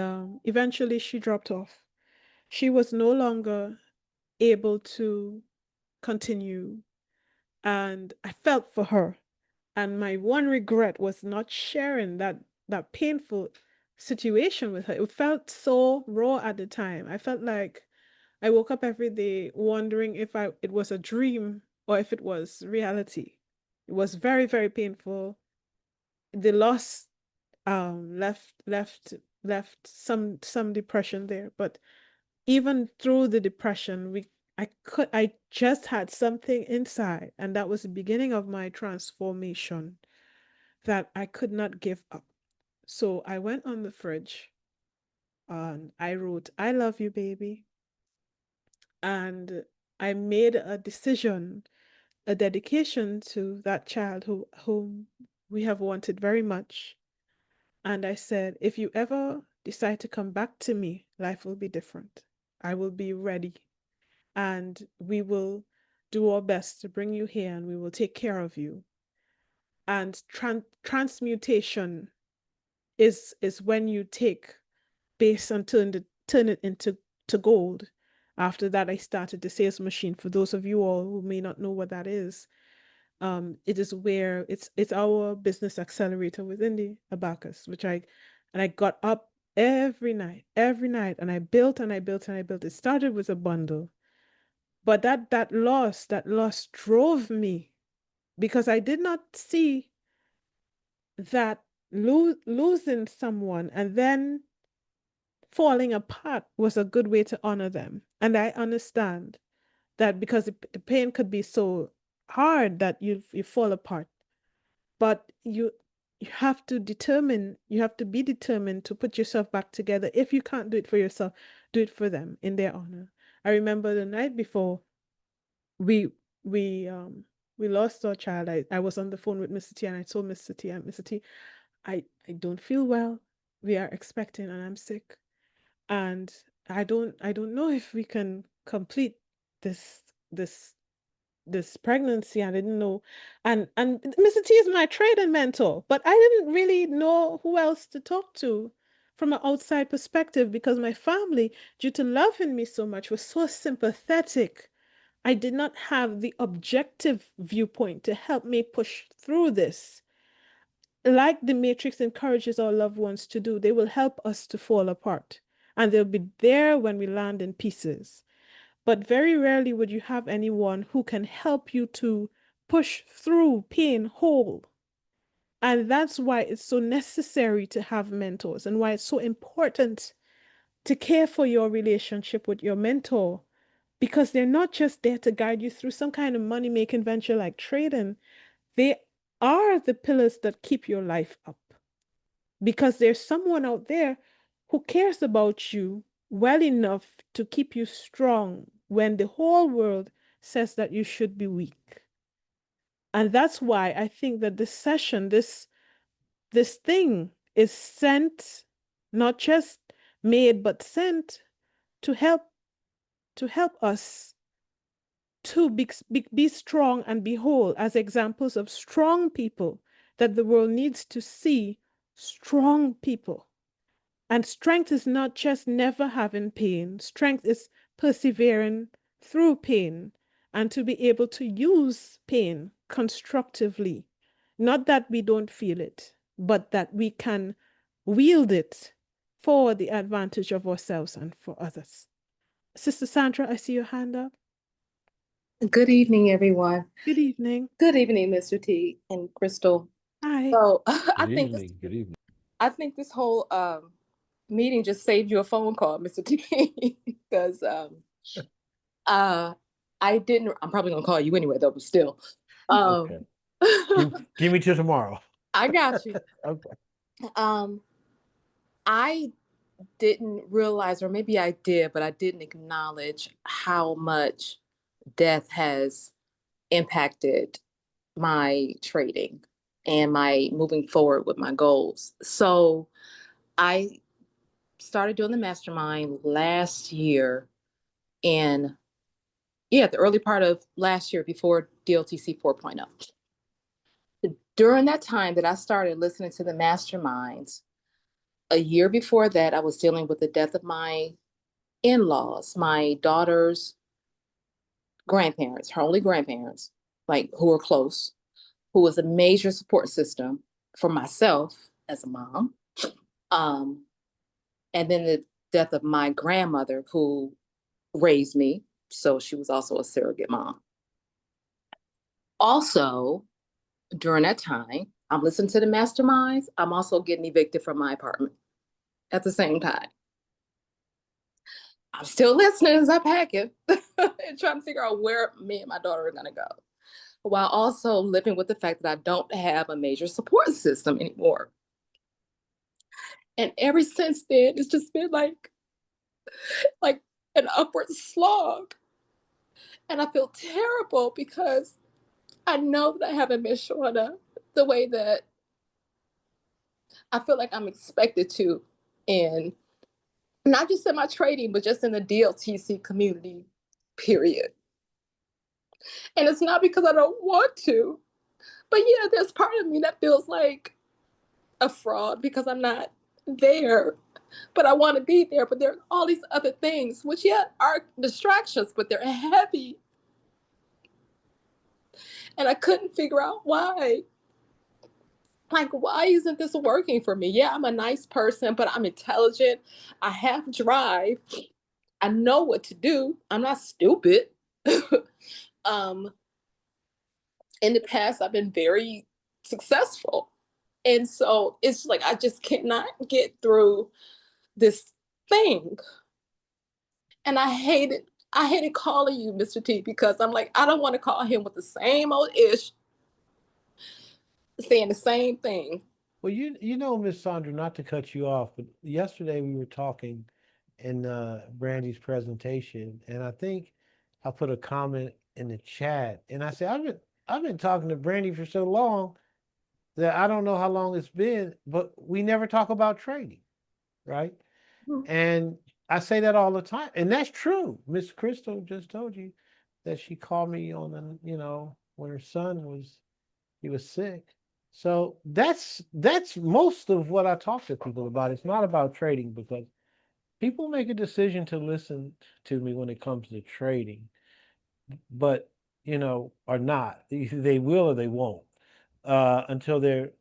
eventually she dropped off. She was no longer able to continue. And I felt for her. And my one regret was not sharing that painful situation with her. It felt so raw at the time. I felt like I woke up every day wondering if it was a dream or if it was reality. It was very, very painful. The loss left some depression there. But even through the depression, I just had something inside, and that was the beginning of my transformation that I could not give up. So I went on the fridge and I wrote, I love you, baby. And I made a decision, a dedication to that child whom we have wanted very much. And I said, if you ever decide to come back to me, life will be different. I will be ready. And we will do our best to bring you here and we will take care of you. And transmutation is when you take base and turn it into to gold. After that, I started the sales machine. For those of you all who may not know what that is, it is where it's our business accelerator within the Abacus, which I got up every night, and I built and I built and I built. It started with a bundle, but that loss drove me because I did not see that losing someone and then falling apart was a good way to honor them. And I understand that because the pain could be so hard that you fall apart, but you have to be determined to put yourself back together. If you can't do it for yourself, do it for them in their honor. I remember the night before we we um we lost our child. I was on the phone with Mr. T and I told Mr. T, I don't feel well. We are expecting and I'm sick. And I don't know if we can complete this this this pregnancy. I didn't know. And Mr. T is my trading mentor, but I didn't really know who else to talk to from an outside perspective because my family, due to loving me so much, was so sympathetic. I did not have the objective viewpoint to help me push through this. Like the Matrix encourages our loved ones to do, they will help us to fall apart and they'll be there when we land in pieces. But very rarely would you have anyone who can help you to push through pain whole. And that's why it's so necessary to have mentors and why it's so important to care for your relationship with your mentor because they're not just there to guide you through some kind of money making venture like trading. They are the pillars that keep your life up because there's someone out there who cares about you well enough to keep you strong when the whole world says that you should be weak. And that's why I think that this session, this thing is sent, not just made, but sent to help us to be strong and be whole as examples of strong people that the world needs to see strong people. And strength is not just never having pain, strength is persevering through pain and to be able to use pain constructively. Not that we don't feel it, but that we can wield it for the advantage of ourselves and for others. Sister Sandra, I see your hand up.
Good evening, everyone.
Good evening.
Good evening, Mr. T and Crystal.
Hi.
So
Good evening. Good evening.
I think this whole meeting just saved you a phone call, Mr. T, because uh I didn't. I'm probably gonna call you anyway, though. But still,
Okay. Give me till tomorrow.
I got you.
Okay.
Um, I didn't realize, or maybe I did, but I didn't acknowledge how much death has impacted my trading and my moving forward with my goals. So I started doing the mastermind last year in Yeah, the early part of last year before DLTC 4.0. During that time that I started listening to the masterminds, a year before that, I was dealing with the death of my in-laws, my daughter's grandparents, her only grandparents, like who were close, who was a major support system for myself as a mom. Um, and then the death of my grandmother who raised me. So she was also a surrogate mom. Also, during that time, I'm listening to the masterminds. I'm also getting evicted from my apartment at the same time. I'm still listening as I pack it and trying to figure out where me and my daughter are going to go, while also living with the fact that I don't have a major support system anymore. And ever since then, it's just been like an upward slog. And I feel terrible because I know that I haven't been showing up the way that I feel like I'm expected to in not just in my trading, but just in the DLTC community, period. And it's not because I don't want to, but yeah, there's part of me that feels like a fraud because I'm not there, but I want to be there. But there are all these other things, which yeah, are distractions, but they're heavy. And I couldn't figure out why. Like, why isn't this working for me? Yeah, I'm a nice person, but I'm intelligent. I have drive. I know what to do. I'm not stupid. um, in the past, I've been very successful. And so it's like I just cannot get through this thing. And I hate it. I hated calling you Mr. T because I'm like, I don't want to call him with the same old ish, saying the same thing.
Well, you know, Miss Sandra, not to cut you off, but yesterday we were talking in Brandy's presentation, and I think I put a comment in the chat, and I said I've been talking to Brandy for so long that I don't know how long it's been, but we never talk about trading, right? And I say that all the time, and that's true. Miss Crystal just told you that she called me on when her son was he was sick. So that's most of what I talk to people about. It's not about trading because people make a decision to listen to me when it comes to trading, but or not. They will or they won't until they're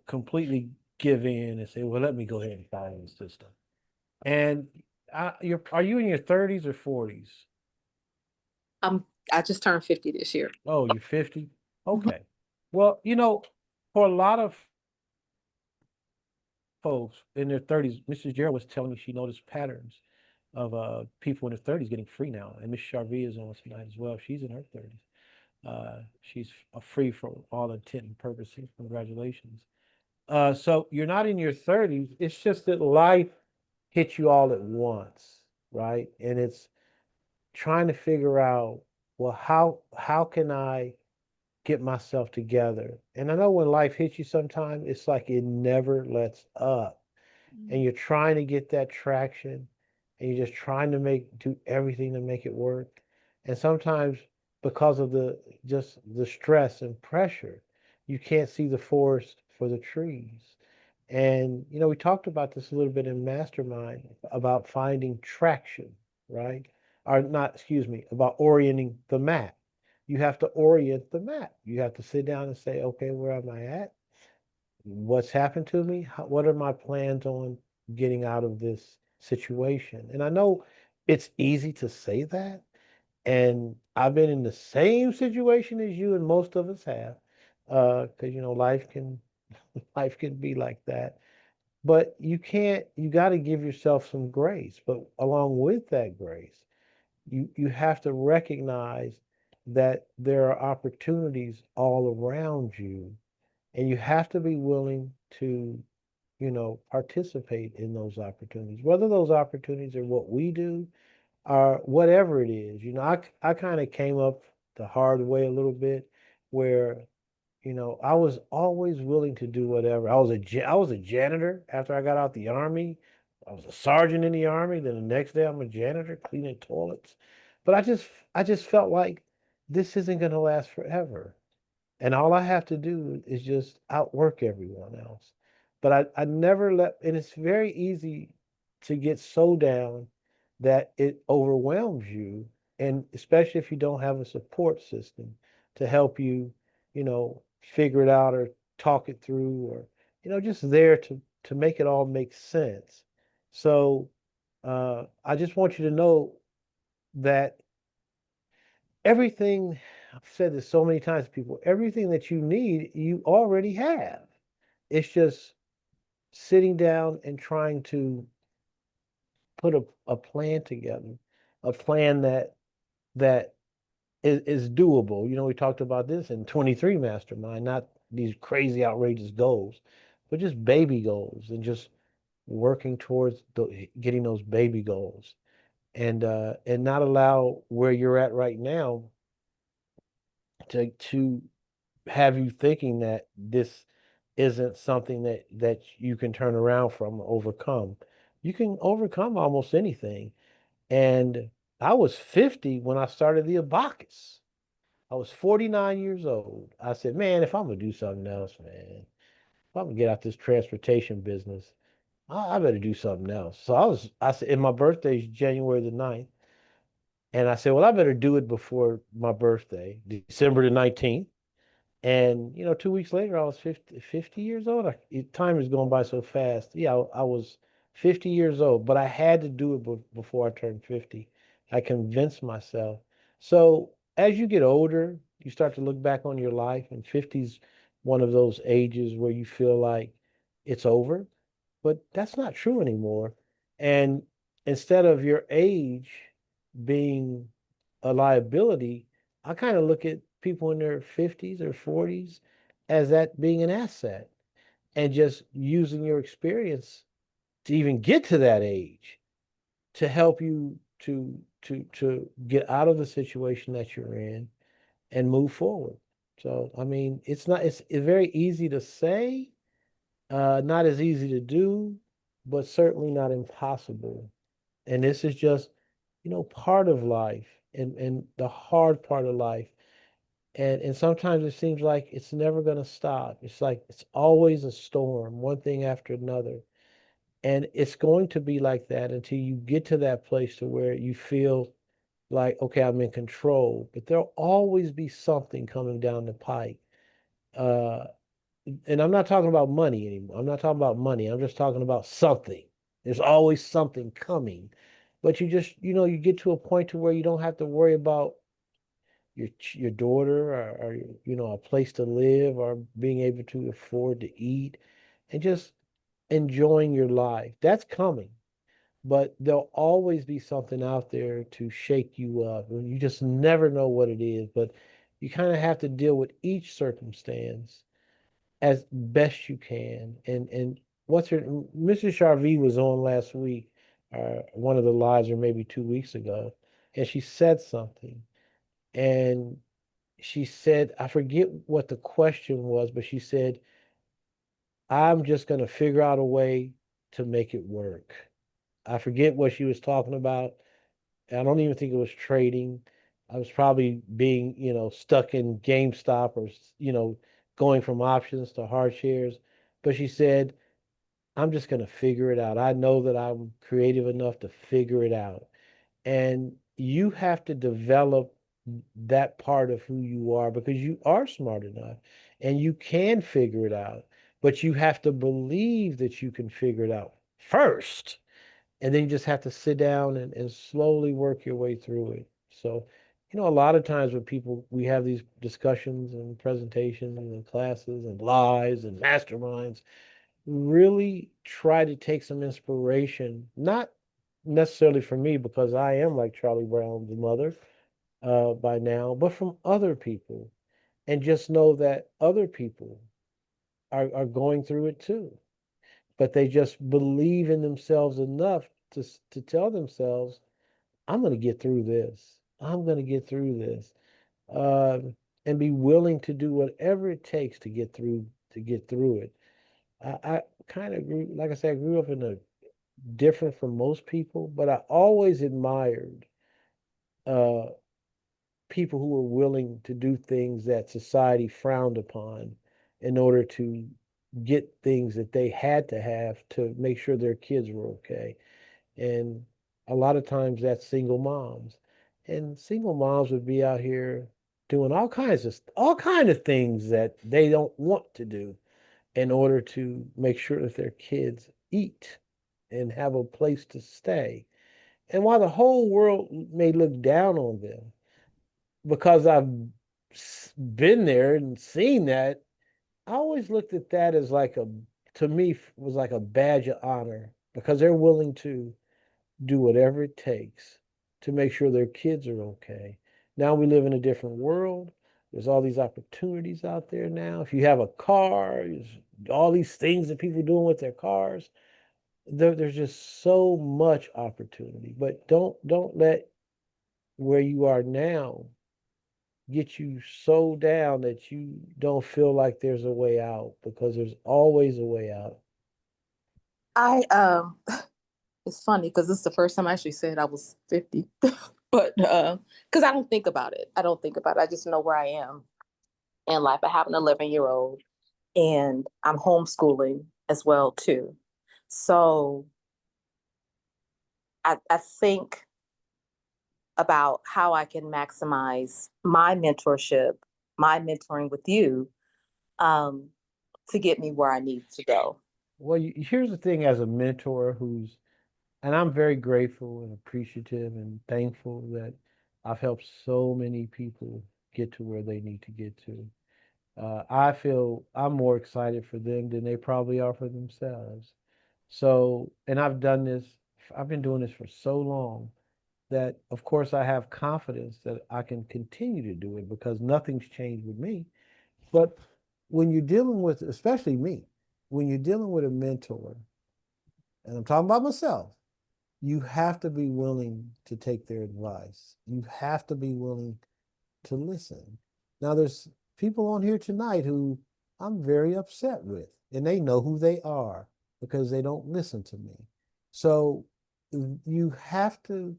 completely give in and say, "Well, let me go ahead and follow the system." And are you in your 30s or 40s?
Um, I just turned 50 this year.
Oh, you're 50?
Mhm.
Okay. Well, for a lot of folks in their 30s, Mrs. Gerald was telling me she noticed patterns of people in their 30s getting free now. And Miss Charvie is on tonight as well. She's in her 30s. She's free from all intent and purposes. Congratulations. So you're not in your 30s. It's just that life hits you all at once, right? And it's trying to figure out, well, how can I get myself together? And I know when life hits you sometimes, it's like it never lets up. And you're trying to get that traction and you're just trying to do everything to make it work. And sometimes because of the stress and pressure, you can't see the forest for the trees. And we talked about this a little bit in Mastermind about finding traction, right? Or not, excuse me, about orienting the map. You have to orient the map. You have to sit down and say, okay, where am I at? What's happened to me? What are my plans on getting out of this situation? And I know it's easy to say that. And I've been in the same situation as you and most of us have. Because life can be like that. But you got to give yourself some grace. But along with that grace, you have to recognize that there are opportunities all around you, and you have to be willing to participate in those opportunities, whether those opportunities are what we do or whatever it is. I kind of came up the hard way a little bit, where I was always willing to do whatever. I was a janitor after I got out the army. I was a sergeant in the army. Then the next day I'm a janitor cleaning toilets. But I just felt like this isn't going to last forever. And all I have to do is just outwork everyone else. But I never let, and it's very easy to get so down that it overwhelms you. And especially if you don't have a support system to help you, figure it out or talk it through or, just there to make it all make sense. So I just want you to know that everything, I've said this so many times to people, everything that you need, you already have. It's just sitting down and trying to put a plan together, a plan that is doable. We talked about this in 23 Mastermind, not these crazy, outrageous goals, but just baby goals and just working towards getting those baby goals and not allow where you're at right now to have you thinking that this isn't something that you can turn around from or overcome. You can overcome almost anything. And I was 50 when I started the Abacus. I was 49 years old. I said, man, if I'm gonna do something else, man, if I'm gonna get out this transportation business, I better do something else. So I said, and my birthday is January the 9th. And I said, well, I better do it before my birthday, December the 19th. And 2 weeks later, I was 50 years old. Time is going by so fast. Yeah, I was 50 years old, but I had to do it before I turned 50. I convinced myself. So as you get older, you start to look back on your life, and 50's one of those ages where you feel like it's over, but that's not true anymore. And instead of your age being a liability, I kind of look at people in their 50's or 40's as that being an asset and just using your experience to even get to that age to help you to get out of the situation that you're in and move forward. So, I mean, it's very easy to say, not as easy to do, but certainly not impossible. And this is just, part of life and the hard part of life. And sometimes it seems like it's never going to stop. It's like it's always a storm, one thing after another. And it's going to be like that until you get to that place to where you feel like, okay, I'm in control. But there'll always be something coming down the pike. Uh, and I'm not talking about money anymore. I'm not talking about money. I'm just talking about something. There's always something coming. But you just, you get to a point to where you don't have to worry about your daughter or a place to live or being able to afford to eat and just enjoying your life. That's coming. But there'll always be something out there to shake you up. And you just never know what it is. But you kind of have to deal with each circumstance as best you can. And what's her Mrs. Charvie was on last week, one of the lives, or maybe 2 weeks ago, and she said something. And she said, I forget what the question was, but she said, I'm just going to figure out a way to make it work. I forget what she was talking about. I don't even think it was trading. I was probably being, stuck in GameStop or, going from options to hard shares. But she said, I'm just going to figure it out. I know that I'm creative enough to figure it out. And you have to develop that part of who you are because you are smart enough and you can figure it out. But you have to believe that you can figure it out first. And then you just have to sit down and slowly work your way through it. So, a lot of times with people, we have these discussions and presentations and classes and lives and masterminds really try to take some inspiration, not necessarily from me because I am like Charlie Brown's mother by now, but from other people. And just know that other people are going through it too. But they just believe in themselves enough to tell themselves, I'm going to get through this. I'm going to get through this. Uh, and be willing to do whatever it takes to get through it. I kind of grew, like I said, I grew up in a different from most people, but I always admired uh, people who were willing to do things that society frowned upon in order to get things that they had to have to make sure their kids were okay. And a lot of times that's single moms. And single moms would be out here doing all kind of things that they don't want to do in order to make sure that their kids eat and have a place to stay. And while the whole world may look down on them, because I've been there and seen that, I always looked at that as like a, to me, was like a badge of honor because they're willing to do whatever it takes to make sure their kids are okay. Now we live in a different world. There's all these opportunities out there now. If you have a car, there's all these things that people are doing with their cars. There's just so much opportunity. But don't let where you are now get you so down that you don't feel like there's a way out because there's always a way out.
I it's funny because this is the first time I actually said I was 50. But because I don't think about it. I don't think about it. I just know where I am in life. I have an 11-year-old and I'm homeschooling as well too. So I think about how I can maximize my mentorship, my mentoring with you, um, to get me where I need to go.
Well, here's the thing as a mentor who's, and I'm very grateful and appreciative and thankful that I've helped so many people get to where they need to get to. I feel I'm more excited for them than they probably are for themselves. So, and I've been doing this for so long that, of course, I have confidence that I can continue to do it because nothing's changed with me. But when you're dealing with, especially me, when you're dealing with a mentor, and I'm talking about myself, you have to be willing to take their advice. You have to be willing to listen. Now, there's people on here tonight who I'm very upset with, and they know who they are because they don't listen to me. So you have to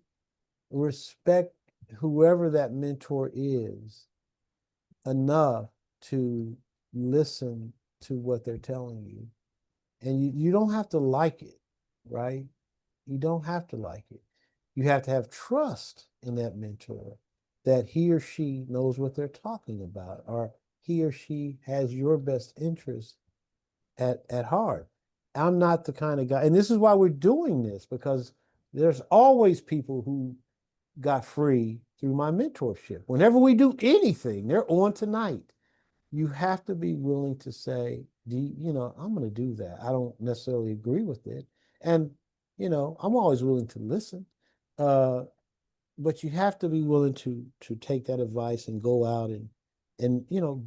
respect whoever that mentor is enough to listen to what they're telling you. And you don't have to like it, right? You don't have to like it. You have to have trust in that mentor that he or she knows what they're talking about, or he or she has your best interest at heart. I'm not the kind of guy, and this is why we're doing this, because there's always people who got free through my mentorship. Whenever we do anything, they're on tonight. You have to be willing to say, I'm going to do that. I don't necessarily agree with it. And, I'm always willing to listen. Uh, but you have to be willing to take that advice and go out and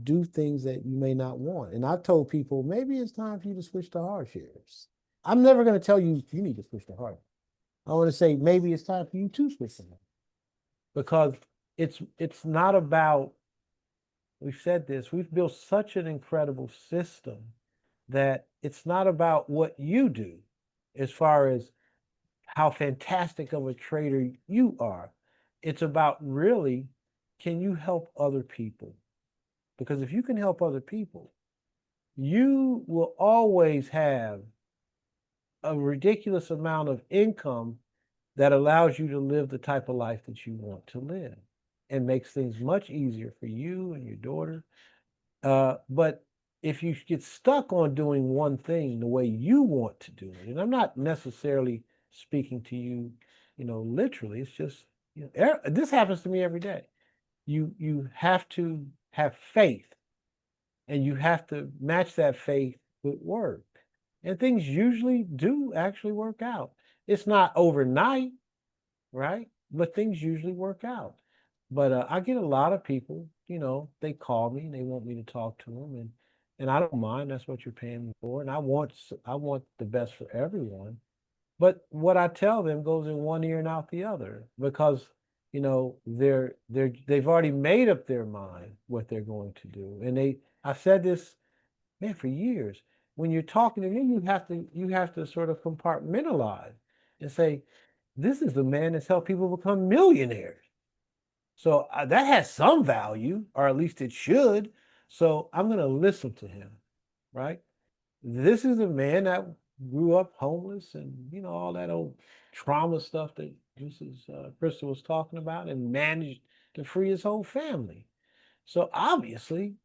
do things that you may not want. And I've told people maybe it's time for you to switch to hard shares. I'm never going to tell you you need to switch to hard. I want to say maybe it's time for you to switch to hard because it's not about, we've said this, we've built such an incredible system that it's not about what you do as far as how fantastic of a trader you are. It's about really, can you help other people? Because if you can help other people, you will always have a ridiculous amount of income that allows you to live the type of life that you want to live and makes things much easier for you and your daughter. But if you get stuck on doing one thing the way you want to do it, and I'm not necessarily speaking to you, literally, it's just, this happens to me every day. You have to have faith, and you have to match that faith with work. And things usually do actually work out. It's not overnight, right? But things usually work out. But I get a lot of people, they call me and they want me to talk to them, and I don't mind. That's what you're paying me for, and I want the best for everyone. But what I tell them goes in one ear and out the other because they've already made up their mind what they're going to do, and I said this, man, for years. When you're talking to me, you have to sort of compartmentalize and say, this is the man that's helped people become millionaires. So that has some value, or at least it should. So I'm going to listen to him, right? This is a man that grew up homeless and, all that old trauma stuff that Mrs. Crystal was talking about, and managed to free his whole family. So obviously,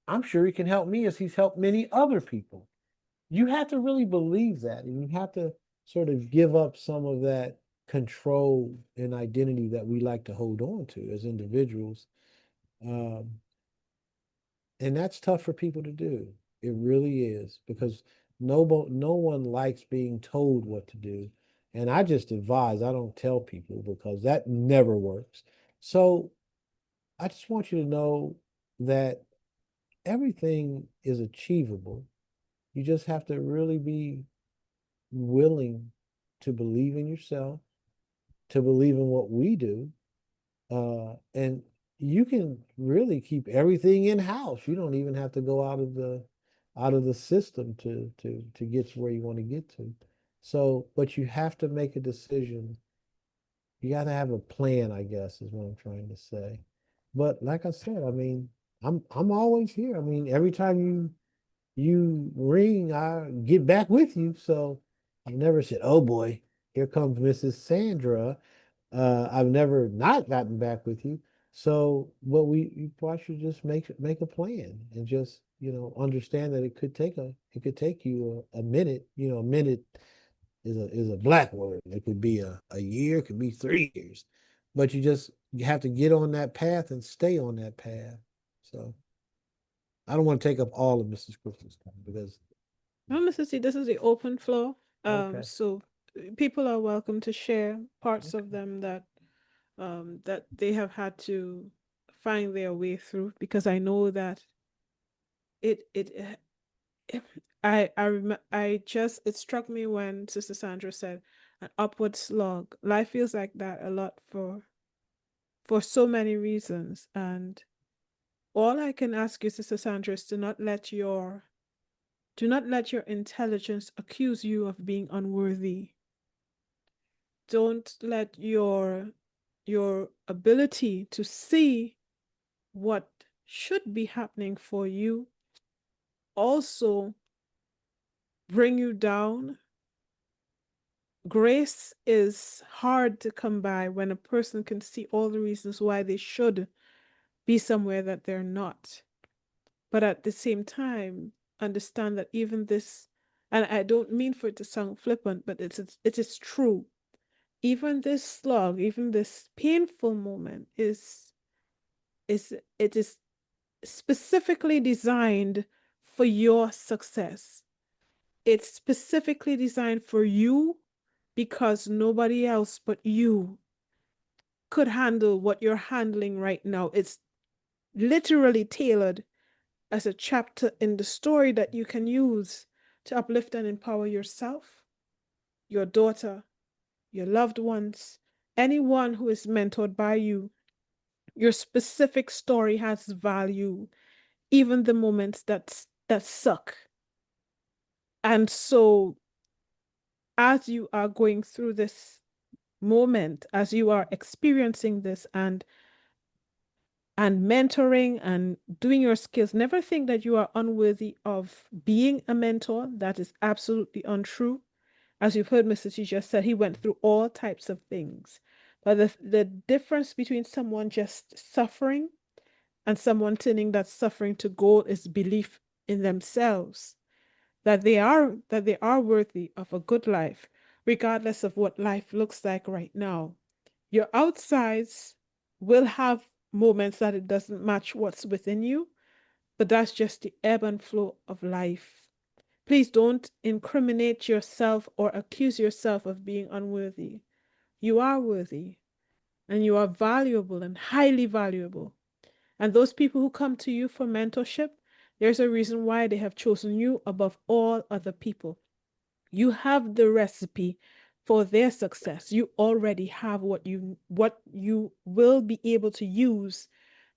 I'm sure he can help me as he's helped many other people. You have to really believe that, and you have to sort of give up some of that control and identity that we like to hold on to as individuals. Um, and that's tough for people to do. It really is, because no one likes being told what to do. And I just advise, I don't tell people, because that never works. So I just want you to know that everything is achievable. You just have to really be willing to believe in yourself, to believe in what we do, and you can really keep everything in house. You don't even have to go out of the system to get to where you want to get to. So, but you have to make a decision. You got to have a plan, I guess, is what I'm trying to say. But like I said, I mean, I'm always here. I mean, every time you ring, I get back with you. So I've never said, "Oh boy, here comes Mrs. Sandra." I've never not gotten back with you. So, but you probably should just make a plan, and just, understand that it could take you a minute. A minute is a black word. It could be a year, it could be 3 years, but you have to get on that path and stay on that path. So I don't want to take up all of Mrs. Crystal's time, because
Well, Mrs. C, this is the open floor.
okay,
So people are welcome to share parts of
okay,
them that they have had to find their way through, because I know that it I just, it struck me when Sister Sandra said an upward slog. Life feels like that a lot for so many reasons, and all I can ask you, Sister Sandra, is do not let your intelligence accuse you of being unworthy. Don't let your ability to see what should be happening for you also bring you down. Grace is hard to come by when a person can see all the reasons why they should be somewhere that they're not. But at the same time, understand that even this, and I don't mean for it to sound flippant, but it is true. Even this slog, even this painful moment it is specifically designed for your success. It's specifically designed for you, because nobody else but you could handle what you're handling right now. It's literally tailored as a chapter in the story that you can use to uplift and empower yourself, your daughter, your loved ones, anyone who is mentored by you. Your specific story has value, even the moments that suck. And so, as you are going through this moment, as you are experiencing this, and mentoring and doing your skills, never think that you are unworthy of being a mentor. That is absolutely untrue. As you've heard Mr. T just said, he went through all types of things. But the difference between someone just suffering and someone turning that suffering to gold is belief in themselves, that they are worthy of a good life, regardless of what life looks like right now. Your outsides will have moments that it doesn't match what's within you, but that's just the ebb and flow of life. Please don't incriminate yourself or accuse yourself of being unworthy. You are worthy, and you are valuable and highly valuable. And those people who come to you for mentorship, there's a reason why they have chosen you above all other people. You have the recipe for their success. You already have what you will be able to use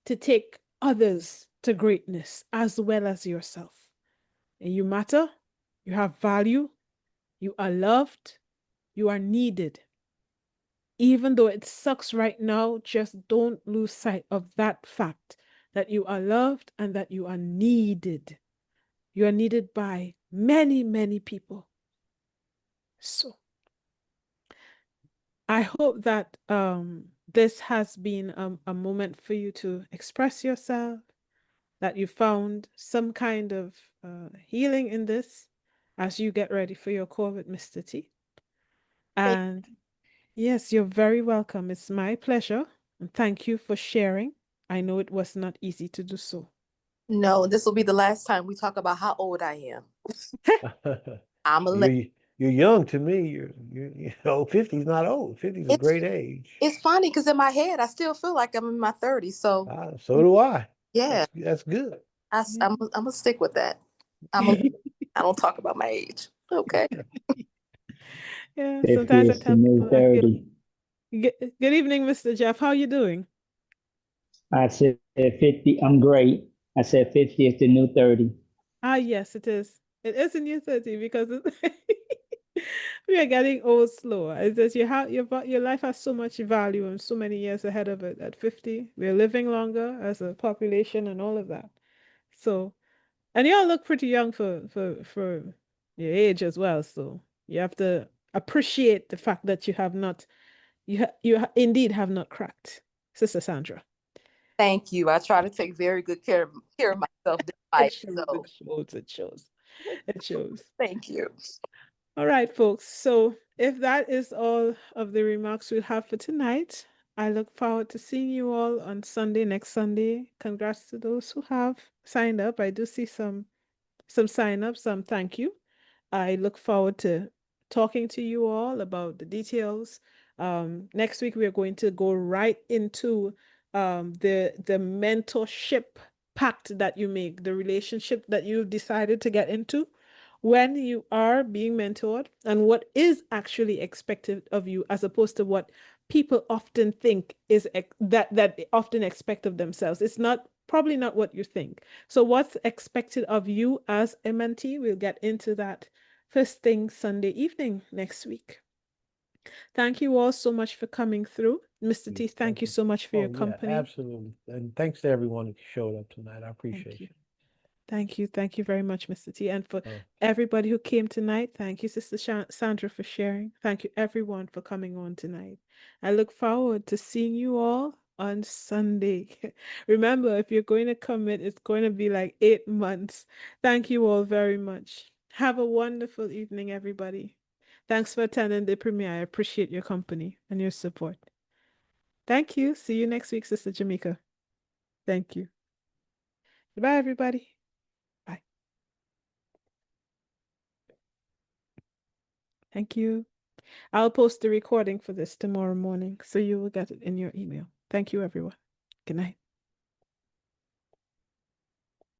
to take others to greatness as well as yourself. And you matter, you have value, you are loved, you are needed. even though it sucks right now, just don't lose sight of that fact that you are loved and that you are needed. You are needed by many, many people. So I hope that this has been a moment for you to express yourself, that you found some kind of healing in this as you get ready for your call with Mr. T. And yes, you're very welcome. It's my pleasure. And thank you for sharing. I know it was not easy to do so.
No, this will be the last time we talk about how old I am. I'm a lady.
You're young to me. You know, 50 is not old. 50 is a
It's
great age.
it's funny because in my head I still feel like I'm in my 30s. So
So do I.
yeah,
That's good.
Yeah.
I'm gonna stick with that. I'm a I don't talk about my age. Okay.
Yeah,
50
sometimes I
is the
tell
new
people I feel
30.
good evening, Mr. Jeff. How you doing?
I said 50, I'm great. I said 50 is the new 30.
Ah, yes, it is. It is a new 30 because we are getting old slower. It's just you have your life has so much value and so many years ahead of it. At 50, we're living longer as a population and all of that. So, and you all look pretty young for your age as well. So you have to appreciate the fact that you have not indeed have not cracked, Sister Sandra.
Thank you. I try to take very good care of myself
It
despite.
shows,
So
it shows, it shows, it shows.
thank you.
All right, folks. So if that is all of the remarks we'll have for tonight, I look forward to seeing you all on Sunday, next Sunday. Congrats to those who have signed up. I do see some sign ups, some thank you. I look forward to talking to you all about the details. Next week we're going to go right into the mentorship pact that you make, the relationship that you've decided to get into when you are being mentored, and what is actually expected of you as opposed to what people often think is that they often expect of themselves. It's not probably not what you think. So what's expected of you as a mentee? We'll get into that first thing Sunday evening next week. Thank you all so much for coming through. Mr. T, thank you so much for your
Oh, yeah,
company.
absolutely. And thanks to everyone who showed up tonight. I
Thank
appreciate
you.
you.
Thank you. Thank you very much, Mr. T. And for
Oh,
everybody who came tonight, thank you, Sister Sandra, for sharing. Thank you, everyone, for coming on tonight. I look forward to seeing you all on Sunday. Remember, if you're going to commit, it's going to be like 8 months. Thank you all very much. Have a wonderful evening, everybody. Thanks for attending the premiere. I appreciate your company and your support. Thank you. See you next week, Sister Jamaica. Thank you. Goodbye, everybody. Bye. Thank you. I'll post the recording for this tomorrow morning, so you will get it in your email. Thank you, everyone. Good night.